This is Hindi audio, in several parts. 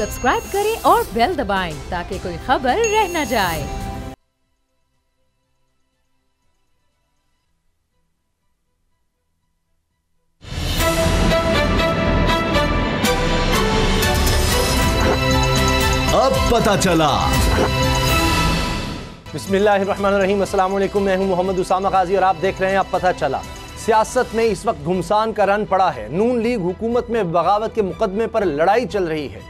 सब्सक्राइब करें और बेल दबाएं ताकि कोई खबर रह न जाए। अब पता चला। बिस्मिल्लाहिर्रहमानिर्रहीम, अस्सलाम वालेकुम। मैं हूं मोहम्मद उसामा गाजी और आप देख रहे हैं अब पता चला। सियासत में इस वक्त घुमसान का रन पड़ा है। नून लीग हुकूमत में बगावत के मुकदमे पर लड़ाई चल रही है।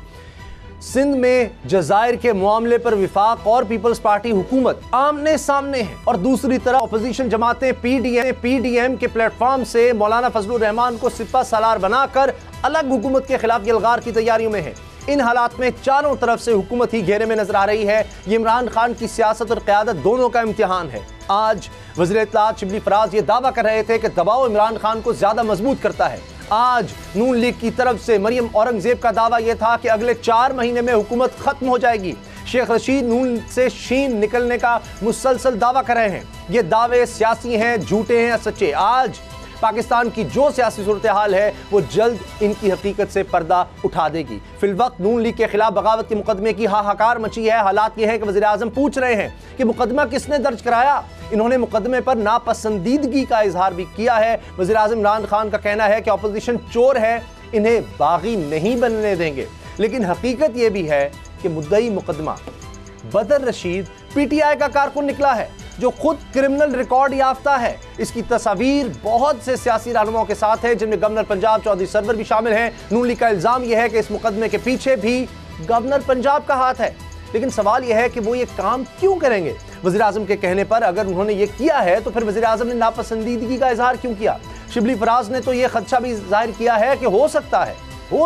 सिंध में जजायर के मामले पर विफाक और पीपल्स पार्टी हुकूमत आमने सामने है और दूसरी तरफ अपोजिशन जमातें पीडीएम के प्लेटफॉर्म से मौलाना फजलुर रहमान को सिपा सालार बनाकर अलग हुकूमत के खिलाफ यलगार की तैयारियों में है। इन हालात में चारों तरफ से हुकूमत ही घेरे में नजर आ रही है। ये इमरान खान की सियासत और क़यादत दोनों का इम्तिहान है। आज वज़ीर इत्तलात शिबली फराज ये दावा कर रहे थे कि दबाव इमरान खान को ज्यादा मजबूत करता है। आज नून लीग की तरफ से मरियम औरंगजेब का दावा यह था कि अगले 4 महीने में हुकूमत खत्म हो जाएगी। शेख रशीद नून से शीन निकलने का मुसलसल दावा कर रहे हैं। ये दावे सियासी हैं, झूठे हैं या सच्चे। आज पाकिस्तान की जो सियासी सूरत हाल है वो जल्द इनकी हकीकत से पर्दा उठा देगी। फिलवक्त नून लीग के खिलाफ बगावत के मुकदमे की हाहाकार मची है। हालात ये है कि वज़ीर आज़म पूछ रहे हैं कि मुकदमा किसने दर्ज कराया। इन्होंने मुकदमे पर नापसंदीदगी का इजहार भी किया है। वज़ीर आज़म इमरान खान का कहना है कि अपोजिशन चोर है, इन्हें बागी नहीं बनने देंगे। लेकिन हकीकत यह भी है कि मुद्दई मुकदमा बदर रशीद पीटीआई का कारकुन निकला है जो खुद क्रिमिनल रिकॉर्ड याफ्ता है। इसकी तस्वीर बहुत से सियासी रहनुमाओं के साथ है जिनमें गवर्नर पंजाब चौधरी सरवर भी शामिल हैं। नून लीग का इल्जाम यह है कि इस मुकदमे के पीछे भी गवर्नर पंजाब का हाथ है। लेकिन सवाल यह है कि वो ये काम क्यों करेंगे। वज़ीर आज़म के कहने पर अगर उन्होंने ये किया है तो फिर वज़ीर आज़म ने नापसंदीदगी का इजहार क्यों किया। शिबली फराज ने तो ये खदशा भी जाहिर किया है कि हो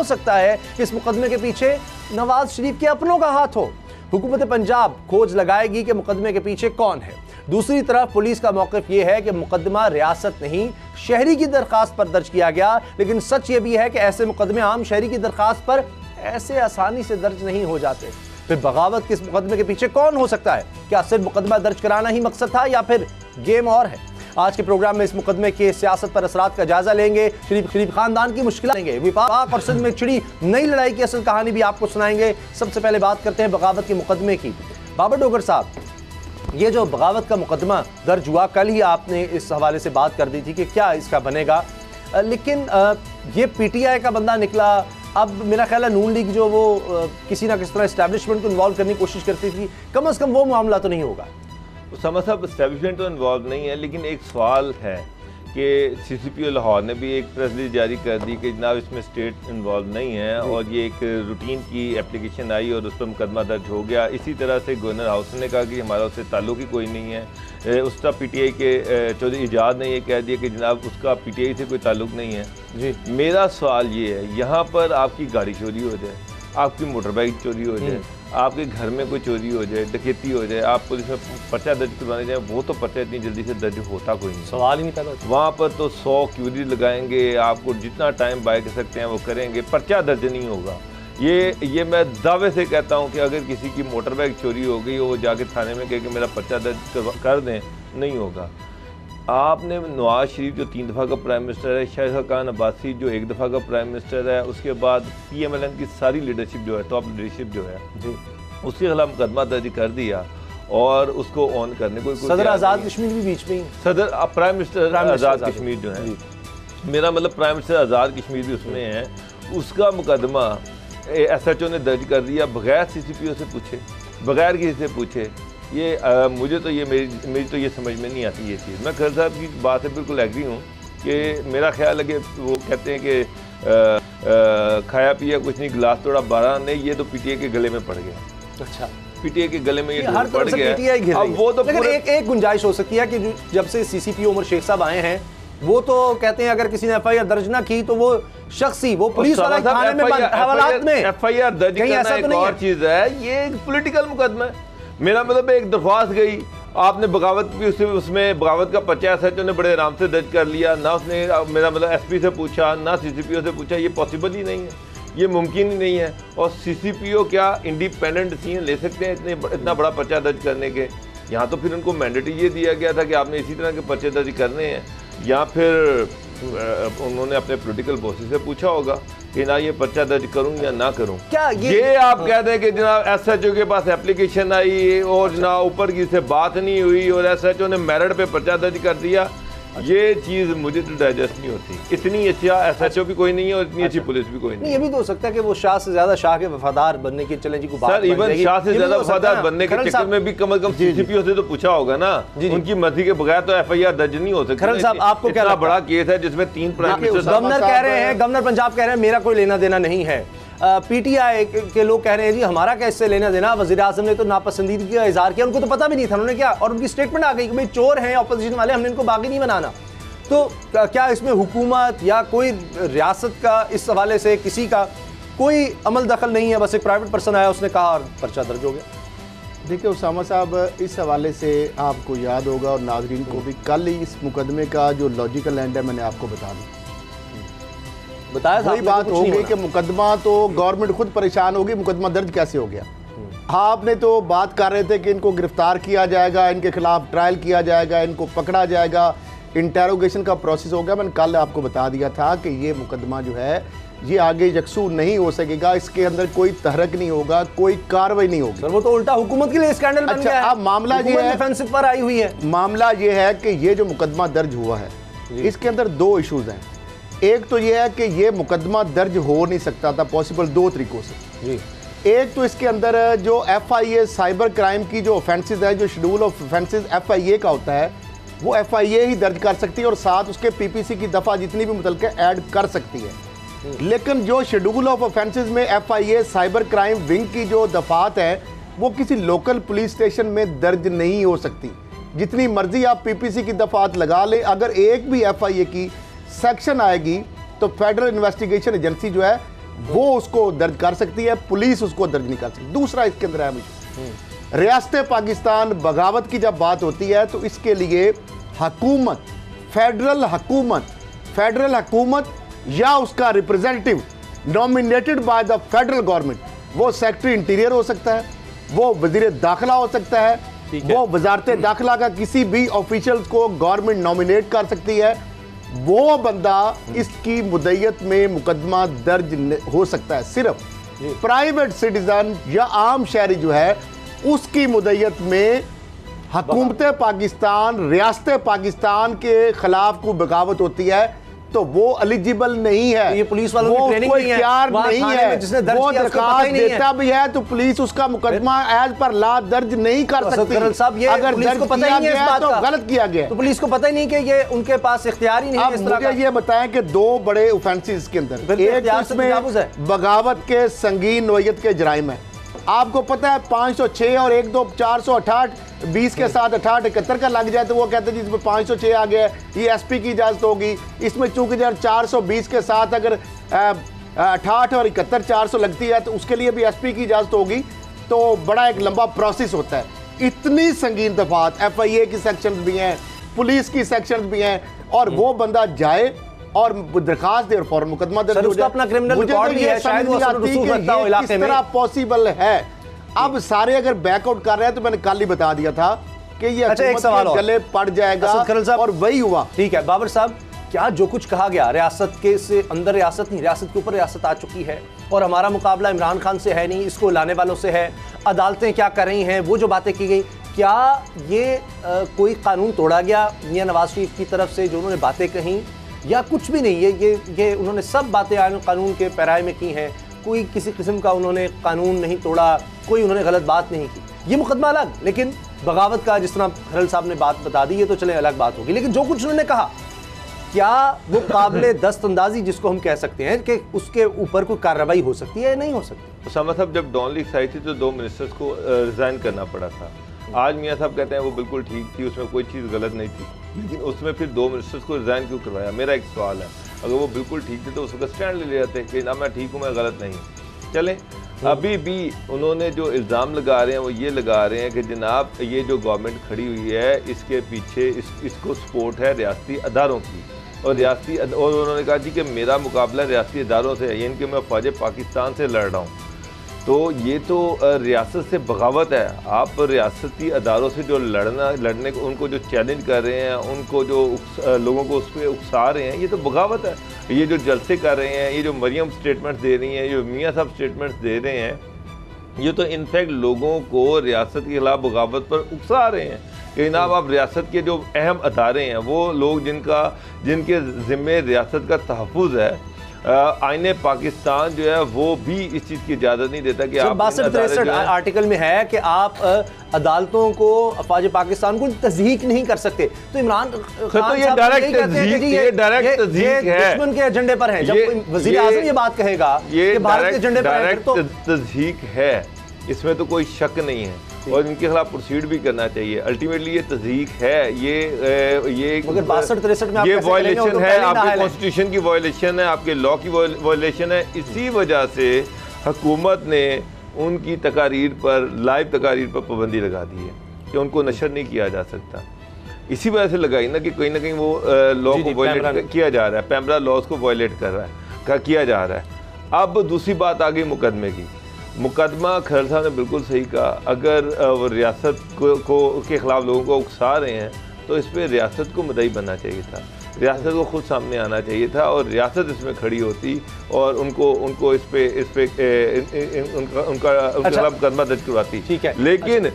सकता है कि इस मुकदमे के पीछे नवाज शरीफ के अपनों का हाथ हो। हुकूमत पंजाब खोज लगाएगी कि मुकदमे के पीछे कौन है। दूसरी तरफ पुलिस का मौक़िफ़ ये है कि मुकदमा रियासत नहीं शहरी की दरख्वास्त पर दर्ज किया गया। लेकिन सच ये भी है कि ऐसे मुकदमे आम शहरी की दरख्वास्त पर ऐसे आसानी से दर्ज नहीं हो जाते। फिर बगावत के इस मुकदमे के पीछे कौन हो सकता है। क्या सिर्फ मुकदमा दर्ज कराना ही मकसद था या फिर गेम और है। आज के प्रोग्राम में इस मुकदमे के सियासत पर असरात का जायजा लेंगे। शरीफ खानदान की मुश्किलें लेंगे। विफाक और सिंध में छिड़ी नई लड़ाई की असल कहानी भी आपको सुनाएंगे। सबसे पहले बात करते हैं बगावत के मुकदमे की। बाबर डोगर साहब, ये जो बगावत का मुकदमा दर्ज हुआ, कल ही आपने इस हवाले से बात कर दी थी कि क्या इसका बनेगा, लेकिन ये पीटीआई का बंदा निकला। अब मेरा ख्याल है नून लीग जो वो किसी ना किसी तरह इस्टेब्लिशमेंट को इन्वॉल्व करने की कोशिश करती थी, कम अज़ कम वो मामला तो नहीं होगा। समझ साहब, इस्टेब्लिशमेंट तो इन्वॉल्व नहीं है, लेकिन एक सवाल है कि CCPO लाहौर ने भी एक प्रेस रिलीज जारी कर दी कि जनाब इसमें स्टेट इन्वॉल्व नहीं है और ये एक रूटीन की एप्लीकेशन आई और उस पर मुकदमा दर्ज हो गया। इसी तरह से गवर्नर हाउस ने कहा कि हमारा उससे ताल्लुक ही कोई नहीं है। उसका PTI के चौधरी इजाज़ ने यह कह दिया कि जनाब उसका PTI से कोई ताल्लुक नहीं है जी। मेरा सवाल ये है, यहाँ पर आपकी गाड़ी चोरी हो जाए, आपकी मोटर बाइक चोरी हो जाए, आपके घर में कोई चोरी हो जाए, डकैती हो जाए, आप पुलिस में पर्चा दर्ज करवाने जाए, वो तो पर्चा इतनी जल्दी से दर्ज होता कोई नहीं, सवाल ही नहीं पैदा होता। वहाँ पर तो 100 क्यूरी लगाएंगे, आपको जितना टाइम बाय कर सकते हैं वो करेंगे, पर्चा दर्ज नहीं होगा। ये मैं दावे से कहता हूँ कि अगर किसी की मोटर बाइक चोरी हो गई वो जाके थाने में कहे कि मेरा पर्चा दर्ज कर दें, नहीं होगा। आपने नवाज शरीफ जो 3 दफ़ा का प्राइम मिनिस्टर है, शाहिद खान अब्बासी जो 1 दफ़ा का प्राइम मिनिस्टर है, उसके बाद PMLN की सारी लीडरशिप जो है, टॉप लीडरशिप जो है जी, उसके खिलाफ मुकदमा दर्ज कर दिया और उसको ऑन करने को सदर आज़ाद कश्मीर भी बीच में, सदर प्राइम मिनिस्टर आज़ाद कश्मीर जो है, मेरा मतलब प्राइम मिनिस्टर आज़ाद कश्मीर भी उसमें है, उसका मुकदमा SHO ने दर्ज कर दिया बगैर CCPO से पूछे, बगैर किसी से पूछे। ये मुझे तो ये मेरी तो ये समझ में नहीं आती ये चीज़। मैं खैर साहब की बात से बिल्कुल एग्री हूँ कि मेरा ख्याल है कि वो कहते हैं कि खाया पिया कुछ नहीं, गिलास तोड़ा 12 नहीं, ये तो PTI के गले में पड़ गया। अच्छा, PTI के गले में ये हर पड़ गया। अब वो तो एक गुंजाइश हो सकती है कि जब से CCPO उमर शेख साहब आए हैं वो तो कहते हैं अगर किसी ने FIR दर्ज ना की तो वो शख्सी वो पुलिस वाला थाने में हवालात में FIR दर्ज करना एक और चीज़ है, ये एक पॉलिटिकल मुकदमा है। मेरा मतलब एक दरख्वास्त गई, आपने बगावत भी उसमें बगावत का पर्चा SHO ने बड़े आराम से दर्ज कर लिया, ना उसने मेरा मतलब SP से पूछा, ना CCPO से पूछा, ये पॉसिबल ही नहीं है, ये मुमकिन ही नहीं है। और CCPO क्या इंडिपेंडेंट डिसीजन ले सकते हैं इतना बड़ा पर्चा दर्ज करने के। यहाँ तो फिर उनको मैंडेट ये दिया गया था कि आपने इसी तरह के पर्चे दर्ज करने हैं, या फिर उन्होंने अपने पॉलिटिकल बॉसेस से पूछा होगा कि ना ये पर्चा दर्ज करूं या ना करूं। क्या ये आप कहते हैं कि जनाब SHO के पास एप्लीकेशन आई और जनाब ऊपर की से बात नहीं हुई और SHO ने मेरिट पे पर्चा दर्ज कर दिया, ये चीज मुझे तो डाइजेस्ट नहीं होती। इतनी अच्छा SHO भी कोई नहीं है और इतनी अच्छी पुलिस भी कोई नहीं। ये भी तो हो सकता है कि वो शाह से ज्यादा शाह के वफादार बनने की चलें जी को बात सर, इवन शाह से ज्यादा वफादार बनने के चक्कर में भी कम से कम CCPO से तो पूछा होगा ना, उनकी मर्जी के बगैर तो FIR दर्ज नहीं हो सकती। खरल साहब, आपको क्या बड़ा केस है जिसमें 3 प्राइम मिनिस्टर, गवर्नर कह रहे हैं, गवर्नर पंजाब कह रहे हैं मेरा कोई लेना देना नहीं है। PTI के लोग कह रहे हैं जी हमारा क्या इससे लेना देना, वज़ीर आज़म ने तो नापसंदीदगी का इजहार किया, उनको तो पता भी नहीं था, उन्होंने क्या, और उनकी स्टेटमेंट आ गई कि भाई चोर हैं ऑपोजिशन वाले, हमने इनको बागी नहीं बनाना। तो क्या इसमें हुकूमत या कोई रियासत का इस हवाले से किसी का कोई अमल दखल नहीं है, बस एक प्राइवेट पर्सन आया उसने कहा और पर्चा दर्ज हो गया? देखिए उसामा साहब, इस हवाले से आपको याद होगा और नाजरीन को भी, कल ही इस मुकदमे का जो लॉजिकल एंड है मैंने आपको बता दी, बताया था। वही बात हो गई कि मुकदमा तो गवर्नमेंट खुद परेशान होगी, मुकदमा दर्ज कैसे हो गया। आपने तो बात कर रहे थे कि इनको गिरफ्तार किया जाएगा, इनके खिलाफ ट्रायल किया जाएगा, इनको पकड़ा जाएगा, इंटेरोगेशन का प्रोसेस हो गया। मैंने कल आपको बता दिया था कि ये मुकदमा जो है ये आगे यकसू नहीं हो सकेगा, इसके अंदर कोई तहरक नहीं होगा, कोई कार्रवाई नहीं होगी। सर वो तो उल्टा हुकूमत के लिए स्कैंडल बन गया है। अब मामला ये है, डिफेंसिव पर आई हुई है। मामला ये है कि ये जो मुकदमा दर्ज हुआ है इसके अंदर 2 इश्यूज हैं। एक तो ये है कि ये मुकदमा दर्ज हो नहीं सकता था पॉसिबल 2 तरीकों से जी। एक तो इसके अंदर जो FIA साइबर क्राइम की जो ऑफेंसेस है, जो शेड्यूल ऑफ ऑफेंसेस FIA का होता है, वो FIA ही दर्ज कर सकती है और साथ उसके PPC की दफ़ा जितनी भी मुतलका ऐड कर सकती है। लेकिन जो शेड्यूल ऑफ ऑफेंसेस में FIA साइबर क्राइम विंग की जो दफात है वो किसी लोकल पुलिस स्टेशन में दर्ज नहीं हो सकती। जितनी मर्जी आप PPC की दफात लगा ले, अगर एक भी FIA की सेक्शन आएगी तो फेडरल इन्वेस्टिगेशन एजेंसी जो है वो उसको दर्ज कर सकती है, पुलिस उसको दर्ज नहीं कर सकती। दूसरा इसके अंदर है रियासत पाकिस्तान बगावत की जब बात होती है तो इसके लिए हुकूमत, फेडरल हुकूमत या उसका representative nominated by the federal government, वो सेक्रेटरी इंटीरियर हो सकता है, वो वजीर दाखिला हो सकता है, वो वजारत दाखिला का किसी भी ऑफिशियल को गवर्नमेंट नॉमिनेट कर सकती है, वो बंदा इसकी मुद्दत में मुकदमा दर्ज हो सकता है। सिर्फ प्राइवेट सिटीजन या आम शहरी जो है उसकी मुद्दत में हुकूमत पाकिस्तान, रियासत पाकिस्तान के खिलाफ कोई बगावत होती है तो वो एलिजिबल नहीं है। ये पुलिस वालों की ट्रेनिंग नहीं है, तैयार नहीं है, वो दरखास्त देता भी है तो पुलिस उसका मुकदमा एज पर लॉ दर्ज नहीं कर सकती। अगर दर्ज किया गया तो गलत किया गया, तो पुलिस को पता ही नहीं कि ये उनके पास इख्तियार ही नहीं है। मुझे ये बताएं कि 2 बड़े ऑफेंसेस के अंदर, एक इसमें बगावत के संगीन नोयत के जराइम है। आपको पता है 506 और 1, 2, 468 20 के साथ 68 71 का लग जाए तो वो कहते हैं जिसमें 506 आ गया ये SP की इजाजत होगी। इसमें चूंकि 420 के साथ अगर 68 और 71 400 लगती है तो उसके लिए भी SP की इजाजत होगी। तो बड़ा एक लंबा प्रोसेस होता है। इतनी संगीन दफात FIA की सेक्शन भी हैं, पुलिस की सेक्शन भी हैं, और वो बंदा जाए और दरखास्त दे और फौरन मुकदमा दर्ज हो जाए। अपना क्रिमिनल रिकॉर्ड भी है, शायद वो किस तरह पॉसिबल है। अब सारे अगर बैकआउट कर रहे हैं तो मैंने कल ही बता दिया था कि ये एक सवाल गले पड़ जाएगा और वही हुआ। ठीक है बाबर साहब, क्या जो कुछ कहा गया रियासत के से अंदर रियासत नहीं, रियासत के ऊपर रियासत आ चुकी है और हमारा मुकाबला इमरान खान से है नहीं, इसको लाने वालों से है, अदालतें क्या कर रही हैं, वो जो बातें की गई, क्या ये कोई कानून तोड़ा गया मियां नवाज शरीफ की तरफ से जो उन्होंने बातें कहीं, या कुछ भी नहीं? ये उन्होंने सब बातें कानून के पैराए में की हैं, कोई किसी किस्म का उन्होंने कानून नहीं तोड़ा, कोई उन्होंने गलत बात नहीं की। ये मुकदमा अलग, लेकिन बगावत का जिस तरह खरल साहब ने बात बता दी, ये तो चले अलग बात होगी, लेकिन जो कुछ उन्होंने कहा क्या वो काबिले दस्तअंदाजी जिसको हम कह सकते हैं कि उसके ऊपर कोई कार्रवाई हो सकती है या नहीं हो सकती? उसामा साहब, जब डॉन लीक्स आई थी तो 2 मिनिस्टर्स को रिजाइन करना पड़ा था। आज मियाँ साहब कहते हैं वो बिल्कुल ठीक थी, उसमें कोई चीज़ गलत नहीं थी, लेकिन उसमें फिर 2 मिनिस्टर्स को रिजाइन क्यों करवाया? मेरा एक सवाल है, अगर वो बिल्कुल ठीक थे तो उसका स्टैंड ले जाते कि ना मैं ठीक हूँ, मैं गलत नहीं हूँ। चलें, अभी भी उन्होंने जो इल्ज़ाम लगा रहे हैं वो ये लगा रहे हैं कि जनाब ये जो गवर्नमेंट खड़ी हुई है इसके पीछे इसको सपोर्ट है रियासती अदारों की, और उन्होंने कहा जी कि मेरा मुकाबला रियासती अदारों से है, यानी कि मैं फ़ौज पाकिस्तान से लड़ रहा हूँ। तो ये तो रियासत से बगावत है। आप रियासती अदारों से जो लड़ने को उनको जो चैलेंज कर रहे हैं, उनको जो लोगों को उस पर उकसा रहे हैं, ये तो बगावत है। ये जो जलसे कर रहे हैं, ये जो मरियम स्टेटमेंट्स दे रही हैं, जो मियाँ साहब स्टेटमेंट्स दे रहे हैं, ये तो इनफैक्ट लोगों को रियासत के खिलाफ बगावत पर उकसा रहे हैं कि जनाब आप रियासत के जो अहम अदारे हैं, वो लोग जिनके ज़िम्मे रियासत का तहफ़्फ़ुज़ है, आईने पाकिस्तान जो है वो भी इस चीज़ की इजाज़त नहीं देता कि आप 62-63 आर्टिकल में है कि आप अदालतों को, अफवाज पाकिस्तान को तज़हीक नहीं कर सकते। तो इमरान खान तो ये डायरेक्ट तज़हीक है, दुश्मन के एजेंडे पर है। जब वज़ीर आज़म ये बात कहेगा कि भारत के एजेंडे पर है, तो तज़हीक है, इसमें तो कोई शक नहीं है और इनके खिलाफ प्रोसीड भी करना चाहिए। अल्टीमेटली ये तज़हीक है, ये मगर 62-63 में ये वायलेशन है, आपके कॉन्स्टिट्यूशन की वायलेशन है, आपके लॉ की वायलेशन है। इसी वजह से हुकूमत ने उनकी तकारीर पर, लाइव तकारीर पर पाबंदी लगा दी है कि उनको नशर नहीं किया जा सकता। इसी वजह से लगाई ना कि कहीं ना कहीं वो लॉ को वायलेट किया जा रहा है, पैमरा लॉज को वायलेट कर रहा है, किया जा रहा है। अब दूसरी बात आ गई मुकदमे की। मुकदमा खैर साहब ने बिल्कुल सही कहा, अगर वो रियासत के ख़िलाफ़ लोगों को उकसा रहे हैं तो इस पर रियासत को मुद्दई बनना चाहिए था, रियासत को खुद सामने आना चाहिए था और रियासत इसमें खड़ी होती और उनको इस पे उनका खिलाफ मुकदमा दर्ज करवाती। ठीक है, लेकिन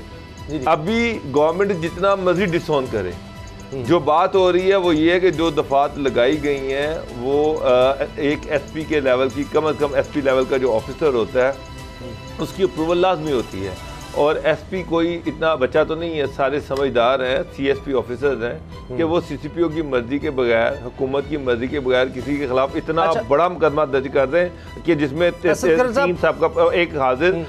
अभी गवर्नमेंट जितना मर्जी डिसऑन करे, जो बात हो रही है वो ये है कि जो दफात लगाई गई हैं वो एक एसपी के लेवल की, कम से कम एसपी लेवल का जो ऑफिसर होता है उसकी अप्रूवल लाजमी होती है। और एसपी कोई इतना बच्चा तो नहीं है, सारे समझदार हैं, सीएसपी ऑफिसर्स हैं कि वो सीसीपीओ की मर्जी के बगैर, हुकूमत की मर्जी के बगैर किसी के खिलाफ इतना बड़ा मुकदमा दर्ज कर रहे हैं कि जिसमें 3 साहब का एक हाजिर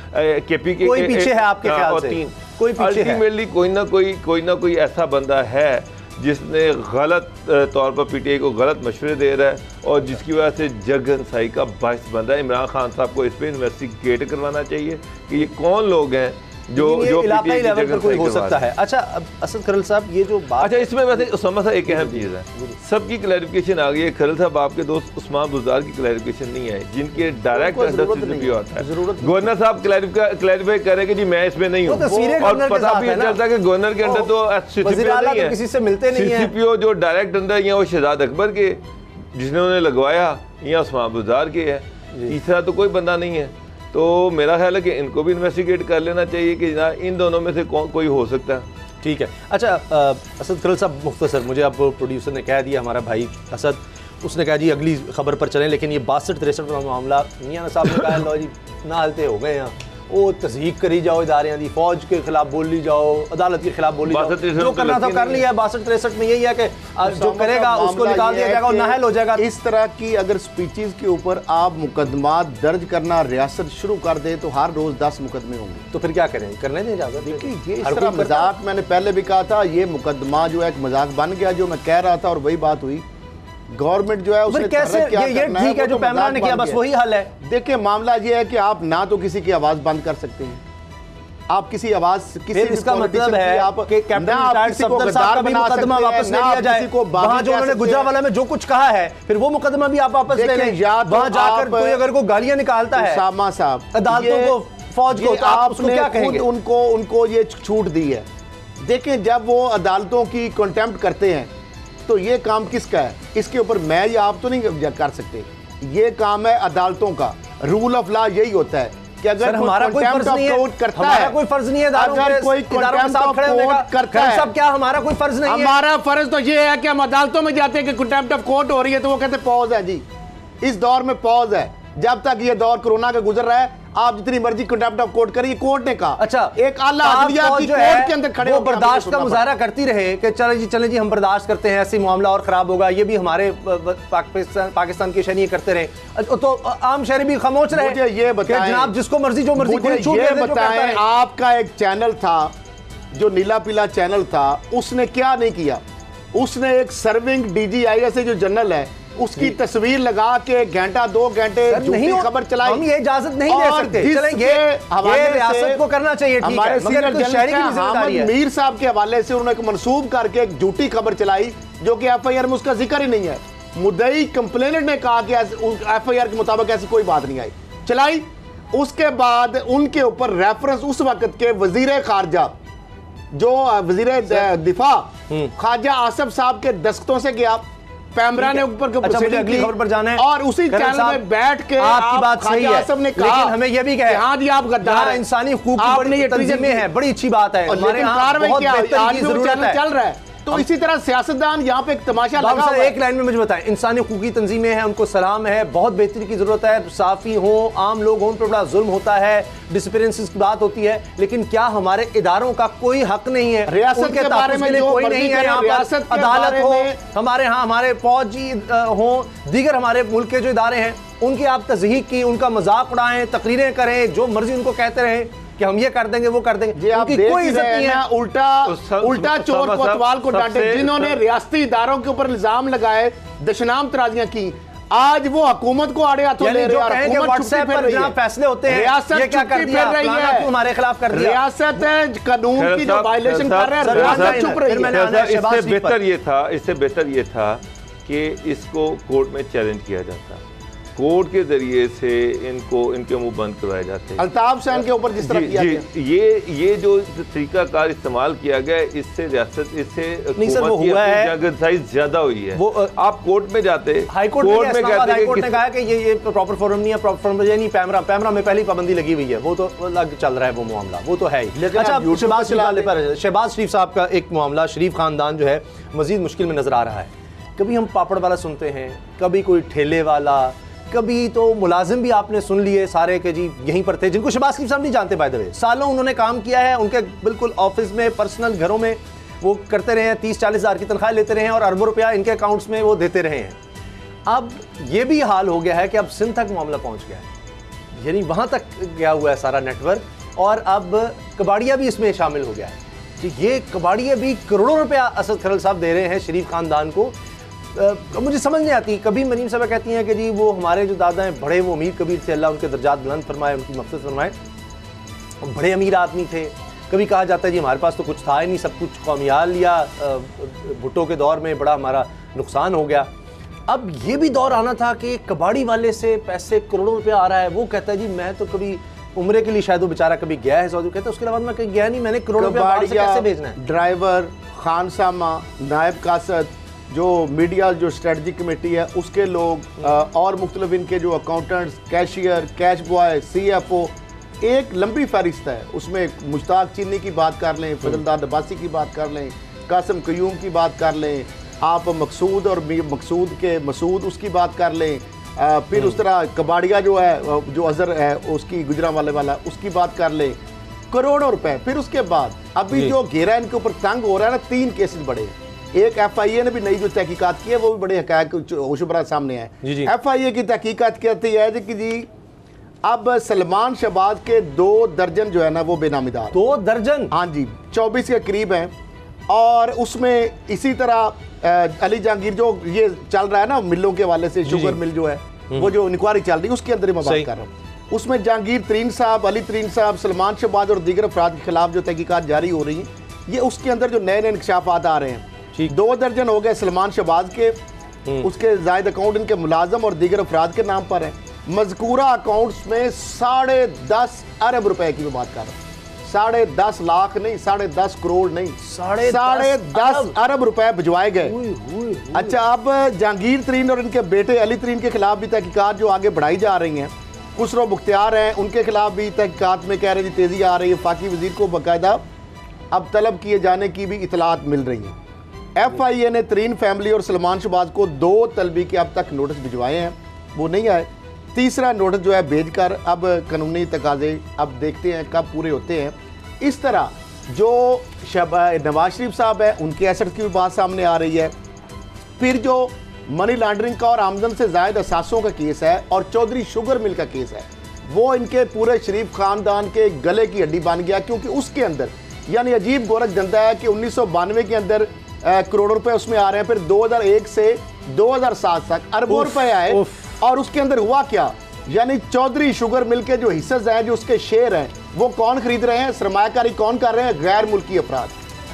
केपी के कोई पीछे है आपके ख्याल से? 3 कोई पीछे है? अल्टीमेटली कोई ना कोई ऐसा बंदा है जिसने गलत तौर पर पीटीआई को गलत मशवरे दे रहा है और जिसकी वजह से जगहनसाई का बायस बन रहा है। इमरान खान साहब को इस पर इन्वेस्टिगेट करवाना चाहिए कि ये कौन लोग हैं जो इलाकाई लेवल पर कोई हो सकता है। अच्छा असद खरल साहब, ये जो बात, अच्छा इसमें वैसे उस्मान साहब एक अहम चीज़ है, सबकी क्लैरिफिकेशन आ गई है। खरल साहब आपके दोस्त उस्मान बुज़दार की क्लैरिफिकेशन नहीं है, जिनके डायरेक्ट अंडर सीसीपीओ आता है। गवर्नर साहब क्लैरिफाई करें कि जी मैं इसमें नहीं हूँ, और पता भी चलता है कि गवर्नर के अंडर तो सीसीपीओ नहीं है, किसी से मिलते नहीं है। सीसीपीओ जो डायरेक्ट अंडर है वो शहजाद अकबर के, जिसने उन्हें लगवाया, या उस्मान बुज़दार के है, तीसरा तो कोई बंदा नहीं है। तो मेरा ख्याल है कि इनको भी इन्वेस्टिगेट कर लेना चाहिए कि इन दोनों में से कोई हो सकता है। ठीक है। अच्छा असद खरल साहब, मुख्तसर, मुझे अब प्रोड्यूसर ने कह दिया, हमारा भाई असद, उसने कहा जी अगली खबर पर चलें, लेकिन ये 62-63 का मामला मियां साहब ने कहा लो जी ना हलते हो गए यहाँ, वो तस्दीक करी जाओ इदारे दी, फौज के खिलाफ बोली जाओ, अदालत के खिलाफ बोली जाओ, जो करना था कर लिया। 62-63 में यही है कि जो करेगा उसको निकाल दिया जाएगा और नाहल हो जाएगा। इस तरह की अगर स्पीचेस के ऊपर आप मुकदमा दर्ज करना रियासत शुरू कर दे तो हर रोज 10 मुकदमे होंगे। तो फिर क्या करें, करने दें इजाजत? देखिए ये इस तरह मजाक, मैंने पहले भी कहा था, ये मुकदमा जो है एक मजाक बन गया, जो मैं कह रहा था और वही बात हुई। गवर्नमेंट जो है उसने कैसे ये ठीक है जो पैमरा ने किया, बस वही हल है। देखिए मामला ये है कि आप ना तो किसी की आवाज बंद कर सकते हैं, आप किसी आवाज किसी, इसका मतलब है कि कैप्टन रिटायर्ड सफदर साहब का भी मुकदमा वापस ले लिया जाए, वहां जो उन्होंने गुजरांवाला में जो कुछ कहा है फिर वो मुकदमा भी आप वापस ले लें। वहां जाकर कोई अगर कोई गालियां निकालता है उसामा साहब अदालतों को, फौज को, तो आप उसको क्या कहेंगे? उनको ये छूट दी है। देखें जब वो अदालतों की कंटेम्प्ट करते हैं तो ये काम किसका है? इसके ऊपर मैं या आप तो नहीं कर सकते, ये काम है अदालतों का। रूल ऑफ लॉ यही होता है कि अगर हमारा कोई फर्ज नहीं है, हमारा कोई फर्ज नहीं है, अगर कोई कंटेम्प्ट ऑफ कोर्ट करता है, सब क्या हमारा कोई फर्ज नहीं है? हमारा फर्ज तो ये है कि हम अदालतों में जाते हैं कि कंटेम्प्ट ऑफ कोर्ट हो रही है तो वो कहते हैं पॉज है जी, इस दौर में पॉज है, जब तक ये दौर कोरोना का गुजर रहा है आप जितनी मर्जी कंटेम्प्ट ऑफ कोर्ट करिए। कोर्ट ने कहा, अच्छा एक आला अदलिया की कोर्ट के अंदर खड़े वो बर्दाश्त का मुजाहरा करती रहे कि चले जी हम बर्दाश्त करते हैं, ऐसे मामला और खराब होगा, ये भी हमारे पाकिस्तान के शहरी करते रहे, तो आम शहरी भी खामोश रहे। मुझे ये बताएं जनाब, जिसको मर्जी जो मर्जी ये बताएं, आपका एक चैनल था जो नीला पीला चैनल था, उसने क्या नहीं किया? उसने एक सर्विंग DGIS जो जनरल है उसकी तस्वीर लगा के घंटा 2 घंटे झूठी खबर चलाई। हम ये इजाजत नहीं दे सकते। ये रियासत को करना चाहिए, ठीक है, मगर तो शहरी की जिम्मेदारी है। मीर साहब के हवाले से उन्होंने एक मंसूब करके एक झूठी खबर चलाई जो कि FIR में उसका जिक्र ही नहीं है। मुद्दई कंप्लेनेंट ने कहा कि FIR के मुताबिक ऐसी कोई बात नहीं आई, चलाई। उसके बाद उनके ऊपर रेफरेंस उस वक्त के वजीर खारजा जो वजीर दिफा ख्वाजा आसिफ साहब के दस्तखतों से गया, पैमरा ने ऊपर अगली खबर पर जाना है और उसी चैनल में बैठ के आपकी बात सही है, ने कहा, लेकिन हमें यह भी कहे हाँ जी आप गद्दार हैं, इंसानी हुकूक की बड़ी तंजीमें हैं, बड़ी अच्छी बात है, हमारे यहाँ बहुत बेहतर की जरूरत है, चल रहा है। तो इसी तरह सियासतदान यहाँ पे एक तमाशा लगा हुआ है। एक लाइन में मुझे बताएं, इंसानी हुकूकी तंजीमें हैं, उनको सलाम है, बहुत बेहतरी की जरूरत है, साफी हो, आम लोग हों, उन पर बड़ा जुल्म होता है, डिसअपीयरेंसेस की बात होती है, लेकिन क्या हमारे इदारों का कोई हक नहीं है? रियासत के बारे में जो कोई नहीं है, यहाँ पर अदालत हो, हमारे यहाँ हमारे फौजी हो, दीगर हमारे मुल्क के जो इदारे हैं उनकी आप तज़हीक की, उनका मजाक उड़ाएं, तकरीरें करें, जो मर्जी उनको कहते रहें कि हम ये कर देंगे वो कर देंगे, उनकी कोई इज्जत नहीं है। उल्टा चोर कोतवाल को डांटे, जिन्होंने रियासती इदारों के ऊपर इल्जाम लगाए, दशनाम तराजियां की, आज वो हुकूमत को आड़े हाथों ले रहे हैं। व्हाट्सएप पर जनाब फैसले होते हैं, रियासत क्या कर दिया, हमारे खिलाफ कर दिया, रियासत कानून की जो वायलेशन कर रहे हैं, रियासत चुप रही है। इससे बेहतर ये था कि इसको कोर्ट में चैलेंज किया जाता, कोर्ट के जरिए से इनके मुंह बंद करवाए जाते हैं। अल्ताफ हुसैन के ऊपर जिस तरह किया गया, ये जो तरीकाकार इस्तेमाल किया गया, इससे रियासत नहीं सर वो हुआ है, साइज ज्यादा हुई है। वो आप कोर्ट में जाते, हाईकोर्ट ने कहा कि ये प्रॉपर फोरम नहीं है, प्रॉपर फोरम नहीं, पैमरा में पहली पाबंदी लगी हुई है, वो तो लग चल रहा है वो मामला, वो तो है ही। अच्छा, शहबाज शरीफ साहब का एक मामला, शरीफ खानदान जो है मजीद मुश्किल में नजर आ रहा है। कभी हम पापड़ वाला सुनते हैं, कभी कोई ठेले वाला, कभी तो मुलाजिम भी आपने सुन लिए सारे के जी यहीं पर थे, जिनको शहबाज शरीफ साहब नहीं जानते बाय द वे, सालों उन्होंने काम किया है, उनके बिल्कुल ऑफिस में, पर्सनल घरों में वो करते रहे हैं, 30-40 हज़ार की तनख्वाह लेते रहे हैं और अरबों रुपया इनके अकाउंट्स में वो देते रहे हैं। अब ये भी हाल हो गया है कि अब सिंध तक मामला पहुंच गया है, यानी वहाँ तक गया हुआ है सारा नेटवर्क, और अब कबाड़िया भी इसमें शामिल हो गया है। तो ये कबाड़िया भी करोड़ों रुपया असद खरल साहब दे रहे हैं शरीफ खानदान को। मुझे समझ नहीं आती, कभी मरीम साहब कहती हैं कि जी वो हमारे जो दादा हैं बड़े वो अमीर कबीर थे, अल्लाह उनके दर्जात बुलंद फरमाए, उनकी मक़फ़िरत फरमाए, बड़े अमीर आदमी थे। कभी कहा जाता है जी हमारे पास तो कुछ था ही नहीं, सब कुछ कौमियाल लिया, भुट्टो के दौर में बड़ा हमारा नुकसान हो गया। अब ये भी दौर आना था कि कबाड़ी वाले से पैसे करोड़ों रुपया आ रहा है, वो कहता है जी मैं तो कभी उम्रे के लिए शायद वो बेचारा कभी गया है सऊदी, कहता है उसके बाद मैं कहीं गया नहीं, मैंने करोड़ों रुपया बाहर से कैसे भेजना है। ड्राइवर, खानसामा, नायब कासद, जो मीडिया जो स्ट्रेटजी कमेटी है उसके लोग, और मुख्तलिफ इनके जो accountants, cashier, cash boy, CFO, एक लंबी फहरिस्त है। उसमें मुश्ताक चीनी की बात कर लें, फजलदार नबासी की बात कर लें, कासिम कयूम की बात कर लें, आप मकसूद और मकसूद के मसूद उसकी बात कर लें, फिर उस तरह कबाड़िया जो है, जो अजहर है उसकी, गुजरांवाले वाला, उसकी बात कर लें, करोड़ों रुपए। फिर उसके बाद अभी जो घेरा इनके ऊपर तंग हो रहा है ना, 3 केसेस बड़े हैं। एक FIA ने भी नई जो तहकीकात की है वो भी बड़े हकायक होशबरा सामने आए। FIA की तहकीकात कहती है कि जी अब सलमान शहबाज के 2 दर्जन जो है ना वो बेनामीदार, 2 दर्जन, हाँ जी, 24 के करीब हैं। और उसमें इसी तरह अली जहांगीर जो ये चल रहा है ना मिलों के वाले से, शुगर मिल जो है वो जो इंक्वायरी चल रही है उसके अंदर मैं बात कर रहा हूँ, उसमें जहांगीर तरीन साहब, अली तरीन साहब, सलमान शहबाज और दीगर अफराद के खिलाफ जो तहकीकात जारी हो रही हैं, ये उसके अंदर जो नए नए इंकशाफात आ रहे हैं। 2 दर्जन हो गए सलमान शहबाज के, उसके जायद अकाउंट इनके मुलाजम और दीगर अफराद के नाम पर है। मज़कूरा अकाउंट्स में 10.5 अरब रुपए की मैं बात कर रहा हूँ, 10.5 लाख नहीं, 10.5 करोड़ नहीं, 10.5 अरब रुपए भिजवाए गए। अच्छा, अब जहांगीर तरीन और इनके बेटे अली तरीन के खिलाफ भी तहकीकात जो आगे बढ़ाई जा रही हैं। खुसरो मुख्तियार हैं, उनके खिलाफ भी तहकीकात में कह रहे हैं तेज़ी आ रही है। फाकी वजीर को बाकायदा अब तलब किए जाने की भी इतलात मिल रही है। FIA ने तरीन फैमिली और सलमान शहबाज को 2 तलबी के अब तक नोटिस भिजवाए हैं, वो नहीं आए। तीसरा नोटिस जो है भेजकर अब कानूनी तकाजे अब देखते हैं कब पूरे होते हैं। इस तरह जो नवाज शरीफ साहब है उनके एसेट्स की भी बात सामने आ रही है। फिर जो मनी लॉन्ड्रिंग का और आमदन से ज़ायद असासों का केस है और चौधरी शुगर मिल का केस है, वो इनके पूरे शरीफ खानदान के गले की हड्डी बन गया, क्योंकि उसके अंदर यानी अजीब गोरख धंधा है कि 1992 के अंदर करोड़ों रुपए उसमें आ रहे हैं, फिर 2001 से 2007 तक अरबों रुपए आए। और उसके अंदर हुआ क्या, यानी चौधरी शुगर मिल के जो हिस्सेज हैं, जो उसके शेयर हैं, वो कौन खरीद रहे हैं, सरमायाकारी कौन कर रहे हैं, गैर मुल्की अफराद।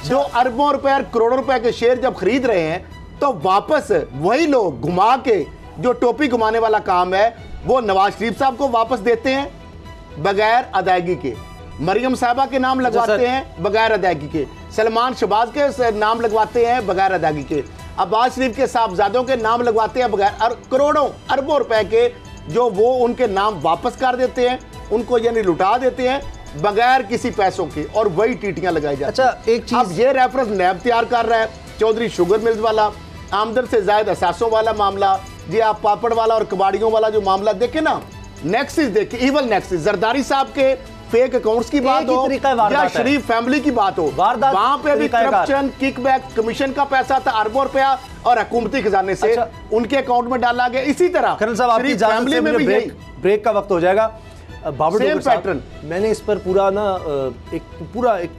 जो अरबों रुपए और करोड़ों रुपए के शेयर जब खरीद रहे हैं तो वापस वही लोग घुमा के, जो टोपी घुमाने वाला काम है, वो नवाज शरीफ साहब को वापस देते हैं। बगैर अदायगी के, मरियम साहबा के नाम लगवाते हैं बगैर अदायगी के, सलमान शहबाज के नाम लगवाते हैं बगैर अदायगी के, अब्बास शरीफ के साहबजादों के नाम लगवाते हैं बगैर, और करोड़ों अरबों रुपए के जो वो उनके नाम वापस कर देते हैं, उनको यानी लुटा देते हैं बगैर किसी पैसों के, और वही टीटियां लगाई जाती हैं। अच्छा, एक चीज, अब ये रेफरेंस नैब तैयार कर रहा है, चौधरी शुगर मिल्स वाला, आमदन से जायद असासों वाला मामला, जी आप पापड़ वाला और कबाड़ियों वाला जो मामला देखे ना, नेक्सिस देखे, इवल नेक्सिस, जरदारी साहब के फेक अकाउंट्स की बात हो या शरीफ फैमिली की बात हो, वहां पे भी करप्शन, किकबैक, कमीशन का पैसा था अरबों रुपया और हुकूमती खजाने से उनके अकाउंट में डाला गया। इसी तरह कर्नल साहब, आपकी फैमिली में भी ब्रेक का वक्त हो जाएगा। बाबर पैटर्न, मैंने इस पर पूरा एक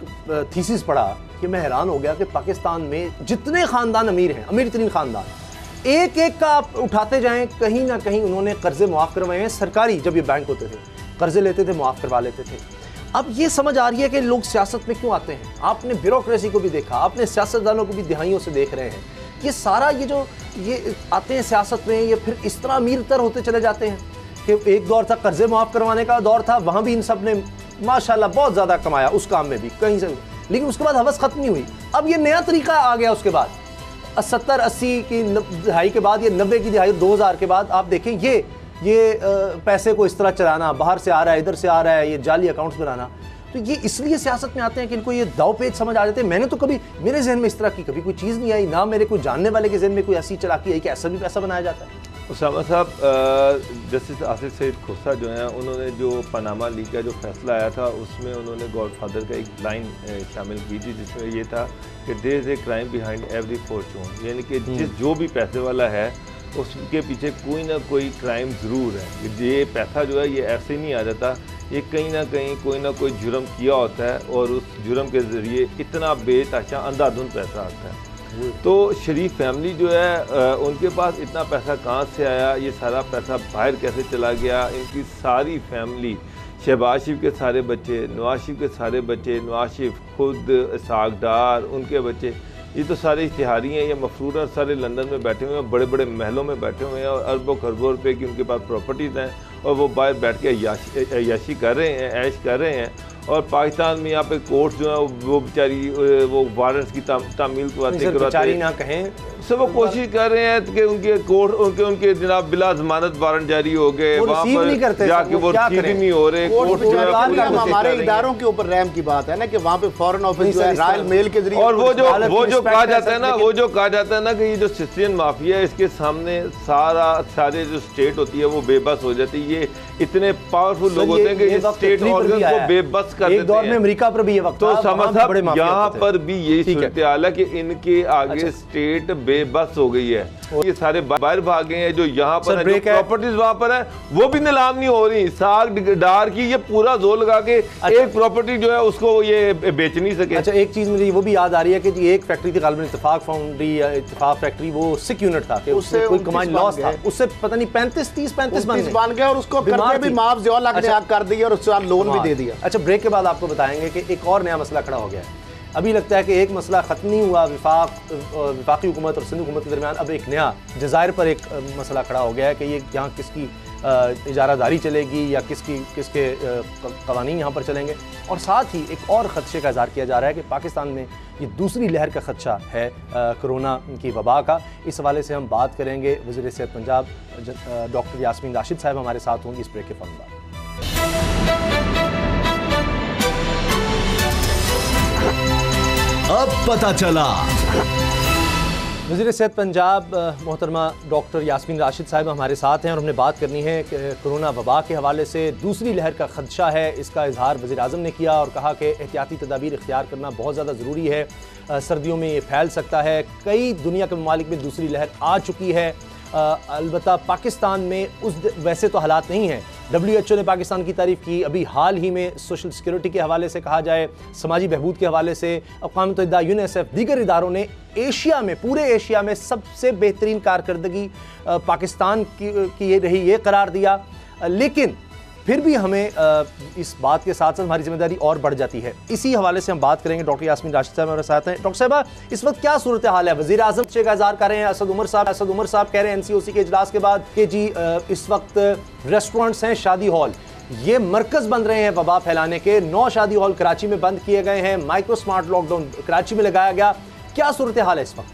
थीसिस पढ़ा कि मैं हैरान हो गया कि पाकिस्तान में जितने खानदान अमीर हैं, अमीर तरीन खानदान, एक एक का आप उठाते जाएं, कहीं ना कहीं उन्होंने कर्जे मुआफ करवाए हैं। सरकारी जब ये बैंक होते थे, कर्जे लेते थे, मुआफ करवा लेते थे। अब ये समझ आ रही है कि लोग सियासत में क्यों आते हैं। आपने ब्यूरोक्रेसी को भी देखा, आपने सियासतदानों को भी दिहाइयों से देख रहे हैं। ये सारा ये आते हैं सियासत में, ये फिर इस तरह अमीर तर होते चले जाते हैं कि एक दौर था कर्जे मुआफ करवाने का दौर था, वहाँ भी इन सब ने माशाल्लाह बहुत ज़्यादा कमाया, उस काम में भी कहीं से, लेकिन उसके बाद हवस खत्म नहीं हुई। अब ये नया तरीका आ गया, उसके बाद 70-80 की दहाई के बाद, ये 90 की दहाई, 2000 के बाद आप देखें ये पैसे को इस तरह चलाना, बाहर से आ रहा है, इधर से आ रहा है, ये जाली अकाउंट्स बनाना, तो ये इसलिए सियासत में आते हैं कि इनको ये दाव पेच समझ आ जाते हैं। मैंने तो कभी, मेरे जहन में इस तरह की कभी कोई चीज़ नहीं आई, ना मेरे कोई जानने वाले के जहन में कोई ऐसी चालाकी आई कि ऐसा भी पैसा बनाया जाता है। उसामा साहब, जस्टिस आसिफ सईद खोसा जो हैं, उन्होंने जो पनामा लीग का जो फैसला आया था, उसमें उन्होंने गॉडफादर का एक लाइन शामिल की थी, जिसमें ये था कि there is a crime behind every fortune, यानी कि जो भी पैसे वाला है उसके पीछे कोई ना कोई क्राइम ज़रूर है। ये पैसा जो है ये ऐसे नहीं आ जाता, ये कहीं ना कहीं कोई ना कोई जुर्म किया होता है और उस जुर्म के ज़रिए इतना बेतहाशा अंधाधुंध पैसा आता है। तो शरीफ फैमिली जो है उनके पास इतना पैसा कहाँ से आया, ये सारा पैसा बाहर कैसे चला गया, इनकी सारी फैमिली, शहबाज शरीफ के सारे बच्चे, नवाज शरीफ के सारे बच्चे, नवाज शरीफ खुद, इसहाक डार, उनके बच्चे, ये तो सारे इश्तिहारी हैं, ये मफरूर सारे लंदन में बैठे हुए हैं, बड़े बड़े महलों में बैठे हुए हैं और अरबों खरबों रुपये की उनके पास प्रॉपर्टीज़ हैं और वो बाहर बैठ के अय्याशी कर रहे हैं, ऐश कर रहे हैं। और पाकिस्तान में यहाँ पे कोर्ट जो है वो बेचारी वो वारंट्स की तामील करवाते ना कहें, सब वो कोशिश कर रहे हैं कि उनके कोर्ट उनके जनाब बिला जमानत वारंट जारी हो गए, वहाँ पर जाके वो रिसीव ही नहीं हो रहे। हमारे इदारों के ऊपर रहम की बात है ना कि वहाँ पे फॉरेन ऑफिस रॉयल मेल के जरिए, और वो जो कहा जाता है ना, कि ये जो सिस्टियन माफिया है, इसके सामने सारे जो स्टेट होती है वो बेबस हो जाती है। ये इतने पावरफुल लोग होते हैं कि ये स्टेट ऑर्गन को बेबस कर देते हैं। एक दौर में अमेरिका पर भी ये वक्त, तो समझ साहब यहाँ पर भी यही सूरत हाल है कि इनके आगे स्टेट बेबस हो गई है। ये सारे बाहर भागे हैं, जो यहाँ पर जो प्रॉपर्टीज वहाँ पर है वो भी नीलाम नहीं हो रही। साग डार की ये पूरा जोर लगा के एक प्रॉपर्टी जो है उसको ये बेच नहीं सके। अच्छा, एक चीज मुझे वो भी याद आ रही है कि एक फैक्ट्री थी गालिबन इत्तेफाक फाउंड्री या इत्तेफाक फैक्ट्री, वो सिक यूनिट था, उससे कोई कमाई लॉस था, उससे पता नहीं 35 बन गए और उसको करके भी माफ 1 लाख कर दिया और उसके बाद लोन भी दे दिया। अच्छा, ब्रेक के बाद आपको बताएंगे कि एक और नया मसला खड़ा हो गया है। अभी लगता है कि एक मसला ख़त्म नहीं हुआ, विफाकी हुकूमत और सिंध हुकूमत के दरमियान, अब एक नया जज़ायर पर एक मसला खड़ा हो गया है कि ये यहाँ किसकी इजारादारी चलेगी या किसके कवानीन यहाँ पर चलेंगे। और साथ ही एक और ख़दशे का इज़हार किया जा रहा है कि पाकिस्तान में ये दूसरी लहर का ख़दशा है कोरोना की वबा का। इस हवाले से हम बात करेंगे। वज़ीर सेहत पंजाब डॉक्टर यास्मीन राशिद साहब हमारे साथ होंगी इस ब्रेक के फौरन बाद। अब पता चला। वज़ीर सेहत पंजाब मोहतरमा डॉक्टर यास्मीन राशिद साहब हमारे साथ हैं और हमने बात करनी है कि कोरोना वबा के हवाले से दूसरी लहर का ख़दशा है। इसका इजहार वज़ीर आज़म ने किया और कहा कि एहतियाती तदाबीर इख्तियार करना बहुत ज़्यादा ज़रूरी है, सर्दियों में ये फैल सकता है। कई दुनिया के ममालिक में दूसरी लहर आ चुकी है, अलबत्ता पाकिस्तान में वैसे तो हालात नहीं हैं। WHO ने पाकिस्तान की तारीफ़ की। अभी हाल ही में सोशल सिक्योरिटी के हवाले से कहा जाए, समाजी बहबूद के हवाले से अक़वाम मुत्तहिदा, UNICEF, दीगर इदारों ने एशिया में, पूरे एशिया में सबसे बेहतरीन कारकर्दगी पाकिस्तान की रही ये करार दिया। लेकिन फिर भी हमें इस बात के साथ साथ हमारी जिम्मेदारी और बढ़ जाती है। इसी हवाले से हम बात करेंगे। डॉक्टर यास्मीन राशिद साहब हमारे साथ हैं। डॉक्टर साहबा, इस वक्त क्या सूरत हाल है? वज़ीर आज़म का इज़हार कर रहे हैं असद उमर साहब कह रहे हैं NCOC के इजलास के बाद कि जी इस वक्त रेस्टोरेंट्स हैं, शादी हॉल, ये मरकज बन रहे हैं वबा फैलाने के। 9 शादी हॉल कराची में बंद किए गए हैं, माइक्रो स्मार्ट लॉकडाउन कराची में लगाया गया। क्या सूरत हाल है इस वक्त?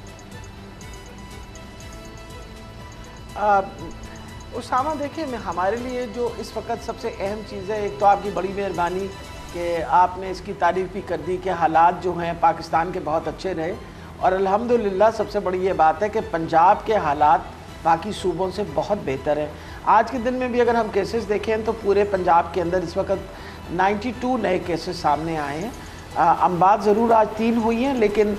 उसामा, देखिए, मैं हमारे लिए जो इस वक्त सबसे अहम चीज़ है, एक तो आपकी बड़ी मेहरबानी कि आपने इसकी तारीफ़ भी कर दी कि हालात जो हैं पाकिस्तान के बहुत अच्छे रहे, और अल्हम्दुलिल्लाह सबसे बड़ी ये बात है कि पंजाब के हालात बाकी सूबों से बहुत बेहतर है। आज के दिन में भी अगर हम केसेस देखें तो पूरे पंजाब के अंदर इस वक्त 92 नए केसेस सामने आए हैं। अम्बात ज़रूर आज 3 हुई हैं, लेकिन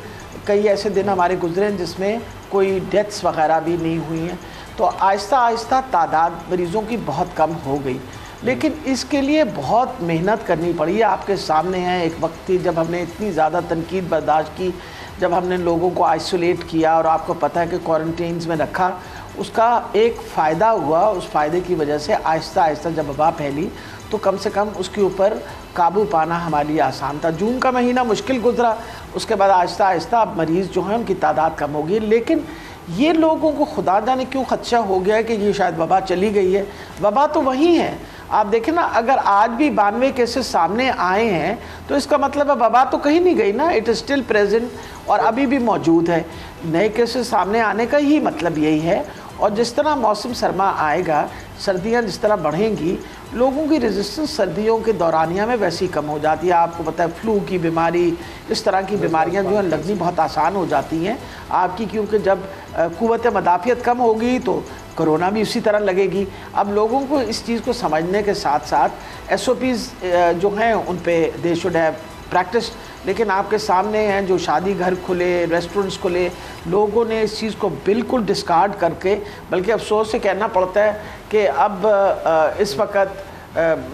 कई ऐसे दिन हमारे गुजरे हैं जिसमें कोई डेथ्स वगैरह भी नहीं हुई हैं। तो आहिस्ता आहिस्ता तादाद मरीज़ों की बहुत कम हो गई, लेकिन इसके लिए बहुत मेहनत करनी पड़ी। आपके सामने है, एक वक्त थी जब हमने इतनी ज़्यादा तनकीद बर्दाश्त की, जब हमने लोगों को आइसोलेट किया और आपको पता है कि क्वारंटीन्स में रखा। उसका एक फ़ायदा हुआ, उस फ़ायदे की वजह से आहिस्ता आहिस्ता जब वबा फैली तो कम से कम उसके ऊपर काबू पाना हमारे लिए आसान था। जून का महीना मुश्किल गुजरा, उसके बाद आहिस्ता आहिस्ता अब मरीज़ जो हैं उनकी तादाद कम होगी। लेकिन ये लोगों को खुदा जाने क्यों खदशा हो गया है कि ये शायद वबा चली गई है। वबा तो वहीं है। आप देखें ना, अगर आज भी 92 केसेस सामने आए हैं तो इसका मतलब है वबा तो कहीं नहीं गई ना, इट इज़ स्टिल प्रेजेंट और अभी भी मौजूद है। नए केसेस सामने आने का ही मतलब यही है। और जिस तरह मौसम सरमा आएगा, सर्दियां जिस तरह बढ़ेंगी, लोगों की रेजिस्टेंस सर्दियों के दौरानिया में वैसी कम हो जाती है। आपको पता है फ्लू की बीमारी, इस तरह की बीमारियां जो हैं लगनी बहुत आसान हो जाती हैं आपकी, क्योंकि जब कुव्वत मदाफ़ियत कम होगी तो कोरोना भी उसी तरह लगेगी। अब लोगों को इस चीज़ को समझने के साथ साथ SOPs जो हैं उन पे दे शुड हैव प्रैक्टिस। लेकिन आपके सामने हैं जो शादी घर खुले, रेस्टोरेंट्स खुले, लोगों ने इस चीज़ को बिल्कुल डिस्कार्ड करके, बल्कि अफसोस से कहना पड़ता है कि अब इस वक्त